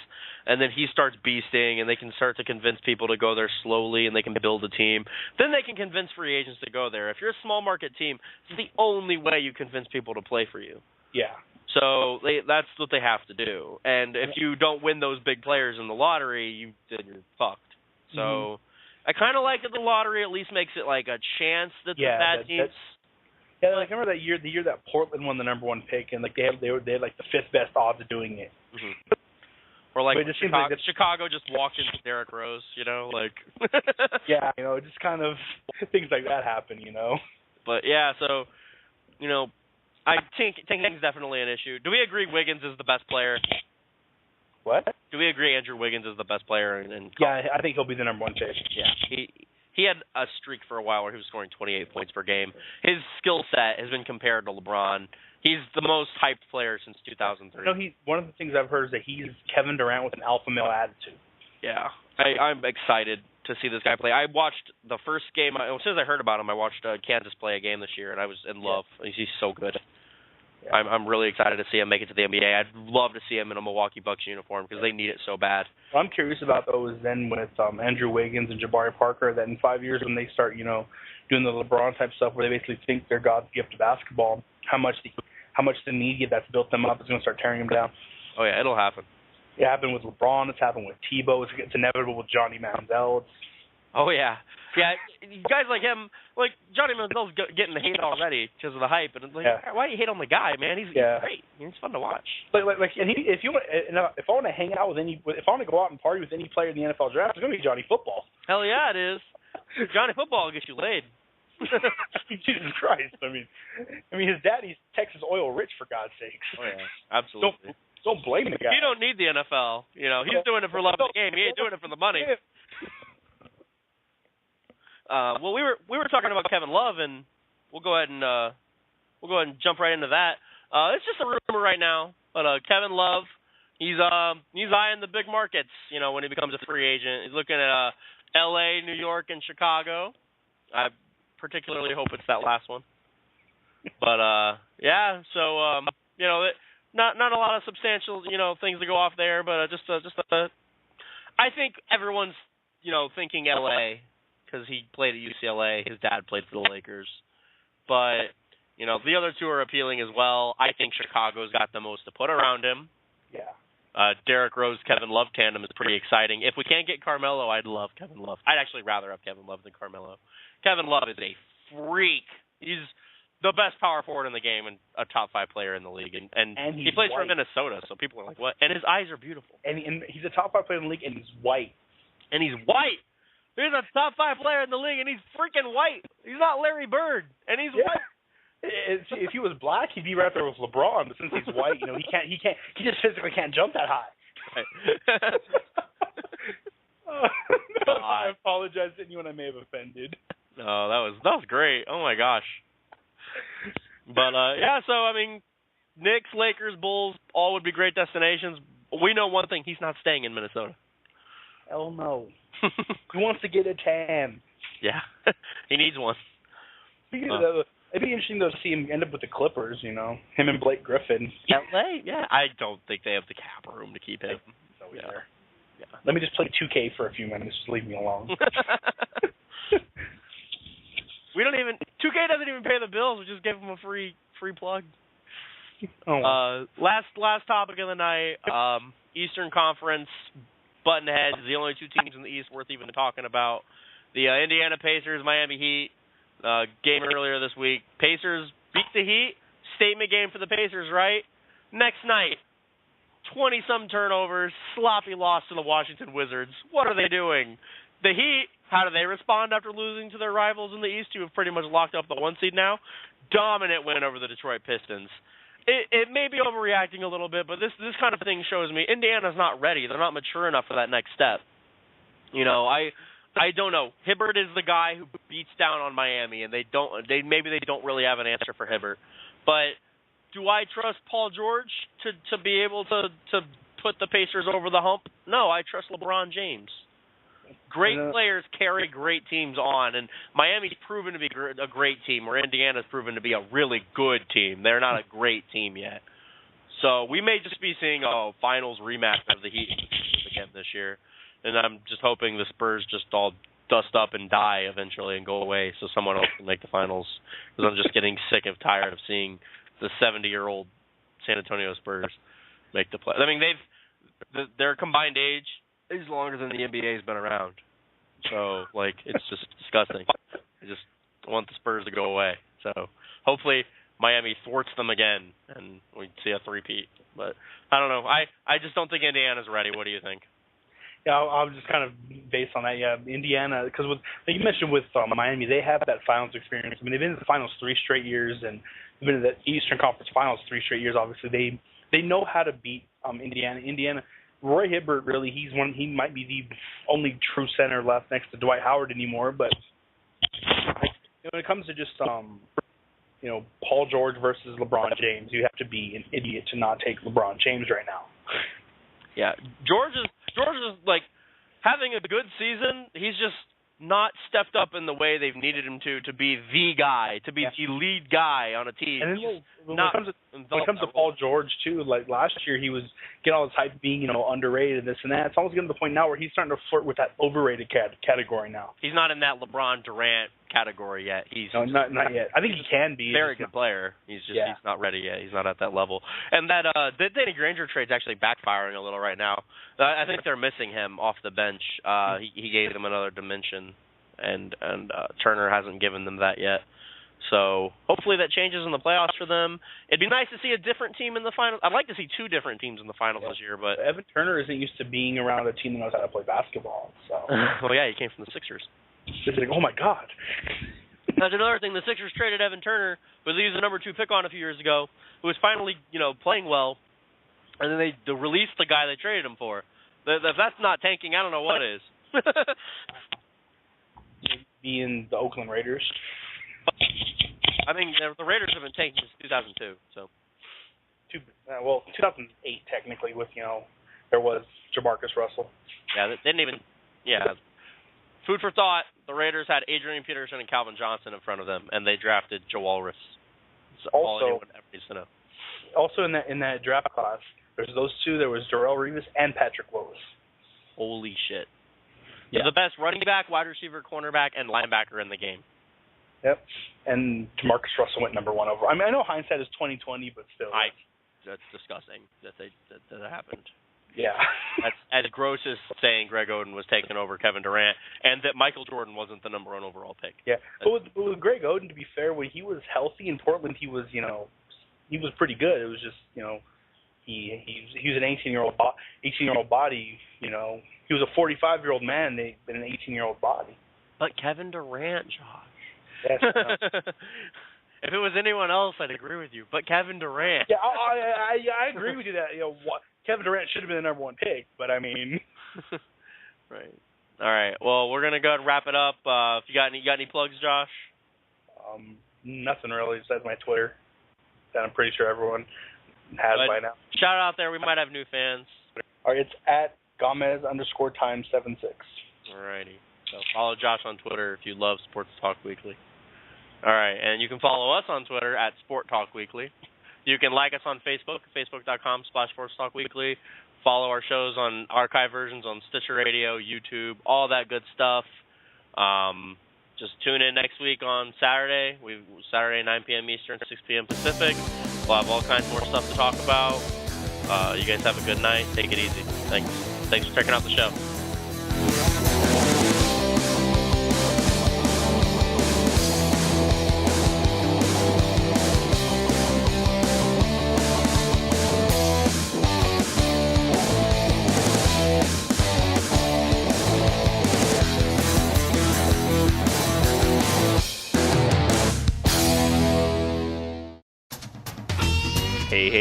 A: and then he starts beasting and they can start to convince people to go there slowly and they can build a team, then they can convince free agents to go there. If you're a small market team, it's the only way you convince people to play for you.
B: Yeah.
A: So that's what they have to do. And if you don't win those big players in the lottery, then you're fucked. So I kind of like that the lottery at least makes it like a chance that the bad teams.
B: Yeah, like remember the year that Portland won the number 1 pick, and like they had like the 5th best odds of doing it.
A: Mm-hmm. Or like
B: Chicago
A: just walked into Derrick Rose, like.
B: Yeah, just kind of things like that happen,
A: But yeah, so, I think tanking's definitely an issue. Do we agree Wiggins is the best player?
B: What?
A: Do we agree Andrew Wiggins is the best player in
B: Yeah, I think he'll be the number 1 pick.
A: Yeah, he had a streak for a while where he was scoring 28 points per game. His skill set has been compared to LeBron. He's the most hyped player since 2003.
B: One of the things I've heard is that he's Kevin Durant with an alpha male attitude.
A: Yeah, I'm excited to see this guy play. I watched the first game. As soon as I heard about him, I watched Kansas play a game this year, and I was in love. He's so good. Yeah. I'm really excited to see him make it to the NBA. I'd love to see him in a Milwaukee Bucks uniform because they need it so bad.
B: What I'm curious about, though, is then with Andrew Wiggins and Jabari Parker, that in 5 years when they start, doing the LeBron-type stuff where they basically think they're God's gift to basketball, how much the media that's built them up is going to start tearing them down.
A: Oh, yeah, it'll happen.
B: It happened with LeBron. It's happened with Tebow. It's inevitable with Johnny Manziel.
A: Oh, yeah. Yeah, guys like him, like Johnny Manziel's getting the hate already because of the hype. And it's like, why do you hate on the guy, man? He's great. He's fun to watch.
B: If I want to hang out if I want to go out and party with any player in the NFL draft, it's going to be Johnny Football.
A: Hell yeah, it is. Johnny Football will get you laid.
B: Jesus Christ! I mean, his daddy's Texas oil rich, for God's sakes.
A: Oh yeah, absolutely.
B: Don't blame the guy.
A: He don't need the NFL. He's doing it for love of the game. He ain't doing it for the money. Well, we were talking about Kevin Love, and we'll go ahead and jump right into that. It's just a rumor right now, but Kevin Love, he's eyeing the big markets. When he becomes a free agent, he's looking at L.A., New York, and Chicago. I particularly hope it's that last one. But yeah, so not a lot of substantial things to go off there, but I think everyone's thinking L.A. because he played at UCLA. His dad played for the Lakers. But, the other two are appealing as well. I think Chicago's got the most to put around him.
B: Yeah.
A: Derrick Rose, Kevin Love tandem is pretty exciting. If we can't get Carmelo, I'd love Kevin Love. I'd actually rather have Kevin Love than Carmelo. Kevin Love is a freak. He's the best power forward in the game and a top 5 player in the league. And he plays for Minnesota, so people are like, what? And his eyes are beautiful.
B: And he's a top 5 player in the league, and he's white.
A: And he's white. There's a top 5 player in the league, and he's freaking white. He's not Larry Bird, and he's white.
B: If he was black, he'd be right there with LeBron. But since he's white, he just physically can't jump that high.
A: Right.
B: I apologize to anyone I may have offended.
A: No, that was great. Oh my gosh. But yeah, so I mean, Knicks, Lakers, Bulls, all would be great destinations. We know one thing: he's not staying in Minnesota.
B: Hell no. He wants to get a tan.
A: Yeah, he needs one.
B: It'd be interesting though to see him end up with the Clippers. Him and Blake Griffin.
A: LA, yeah. I don't think they have the cap room to keep him.
B: So yeah. Let me just play 2K for a few minutes. Just leave me alone.
A: We don't even 2K doesn't even pay the bills. We just give them a free plug.
B: Oh.
A: Last topic of the night. Eastern Conference button heads. The only 2 teams in the East worth even talking about. The Indiana Pacers, Miami Heat. Game earlier this week. Pacers beat the Heat. Statement game for the Pacers, right? Next night, 20-some turnovers, sloppy loss to the Washington Wizards. What are they doing? The Heat, how do they respond after losing to their rivals in the East, who have pretty much locked up the 1 seed now? Dominant win over the Detroit Pistons. It may be overreacting a little bit, but this kind of thing shows me Indiana's not ready. They're not mature enough for that next step. I don't know. Hibbert is the guy who beats down on Miami, and maybe they don't really have an answer for Hibbert. But do I trust Paul George to be able to put the Pacers over the hump? No, I trust LeBron James. great players carry great teams on, and Miami's proven to be a great team, where Indiana's proven to be a really good team. They're not a great team yet. So we may just be seeing a finals rematch of the Heat again this year, and I'm just hoping the Spurs just all dust up and die eventually and go away so someone else can make the finals, because I'm just getting sick and tired of seeing the 70-year-old San Antonio Spurs make the play. I mean, their combined age is longer than the NBA's been around. So, like, it's just disgusting. I just want the Spurs to go away. So, hopefully Miami thwarts them again and we see a three-peat. But, I don't know. I just don't think Indiana's ready. What do you think?
B: Yeah, I'll just kind of based on that. Yeah, Indiana, because like you mentioned with Miami, they have that finals experience. I mean, they've been in the finals 3 straight years, and they've been in the Eastern Conference Finals 3 straight years. Obviously, they know how to beat Indiana. Roy Hibbert, really, he might be the only true center left next to Dwight Howard anymore. But when it comes to just Paul George versus LeBron James, you have to be an idiot to not take LeBron James right now.
A: Yeah, George is like having a good season. He's just not stepped up in the way they've needed him to be the guy, to be the lead guy on a team.
B: And then when it comes to Paul George too, like last year he was getting all this hype being underrated, this and that. It's almost getting to the point now where he's starting to flirt with that overrated category now.
A: He's not in that LeBron Durant category yet.
B: Not yet. I think he can be.
A: Very good player. He's not ready yet. He's not at that level. And that the Danny Granger trade's actually backfiring a little right now. I think they're missing him off the bench. He gave them another dimension, and Turner hasn't given them that yet. So hopefully that changes in the playoffs for them. It'd be nice to see a different team in the finals. I'd like to see 2 different teams in the finals this year. But
B: Evan Turner isn't used to being around a team that knows how to play basketball. So
A: well, yeah, he came from the Sixers.
B: It's like, oh my God.
A: That's another thing. The Sixers traded Evan Turner, who they used the number 2 pick on a few years ago, who was finally playing well, and then they released the guy they traded him for. If that's not tanking, I don't know what is.
B: Being the Oakland Raiders.
A: I mean, the Raiders have been tanking since 2002. So,
B: 2008 technically. With there was Jamarcus Russell.
A: Yeah, they didn't even. Yeah. Food for thought. The Raiders had Adrian Peterson and Calvin Johnson in front of them, and they drafted Joe Walrus. That's all anyone ever needs to know.
B: Also in that draft class, there's those 2. There was Darrelle Revis and Patrick Willis.
A: Holy shit! Yeah. They're the best running back, wide receiver, cornerback, and linebacker in the game.
B: Yep. And Jamarcus Russell went number 1 overall. I mean, I know hindsight is 20/20, but still.
A: That's disgusting that happened.
B: Yeah.
A: That's as gross as saying Greg Oden was taking over Kevin Durant, and that Michael Jordan wasn't the number 1 overall pick.
B: Yeah. But with Greg Oden, to be fair, when he was healthy in Portland, he was pretty good. It was just he was an 18-year-old body. He was a 45-year-old man in an 18-year-old body.
A: But Kevin Durant, Josh.
B: Yes,
A: if it was anyone else, I'd agree with you. But Kevin Durant.
B: Yeah, I agree with you that Kevin Durant should have been the number 1 pick. But I mean,
A: right. All right. Well, we're gonna go ahead and wrap it up. If you got any plugs, Josh?
B: Nothing really besides my Twitter that I'm pretty sure everyone has by now.
A: Shout out there. We might have new fans.
B: All right, it's at Gomez_time76.
A: Alrighty. So follow Josh on Twitter if you love Sports Talk Weekly. All right, and you can follow us on Twitter at Sport Talk Weekly. You can like us on Facebook, facebook.com/SportsTalkWeekly. Follow our shows on archive versions on Stitcher Radio, YouTube, all that good stuff. Just tune in next week on Saturday. Saturday, 9 p.m. Eastern, 6 p.m. Pacific. We'll have all kinds more stuff to talk about. You guys have a good night. Take it easy. Thanks for checking out the show.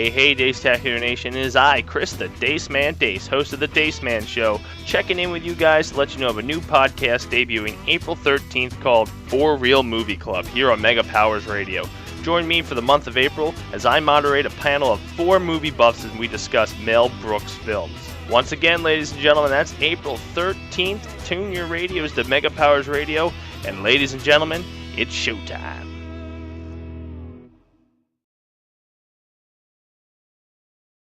C: Hey, Dace Tacular Nation, it is I, Chris, the Dace Man Dace, host of the Dace Man Show, checking in with you guys to let you know of a new podcast debuting April 13th called For Real Movie Club here on Mega Powers Radio. Join me for the month of April as I moderate a panel of 4 movie buffs as we discuss Mel Brooks films. Once again, ladies and gentlemen, that's April 13th. Tune your radios to Mega Powers Radio. And ladies and gentlemen, it's showtime.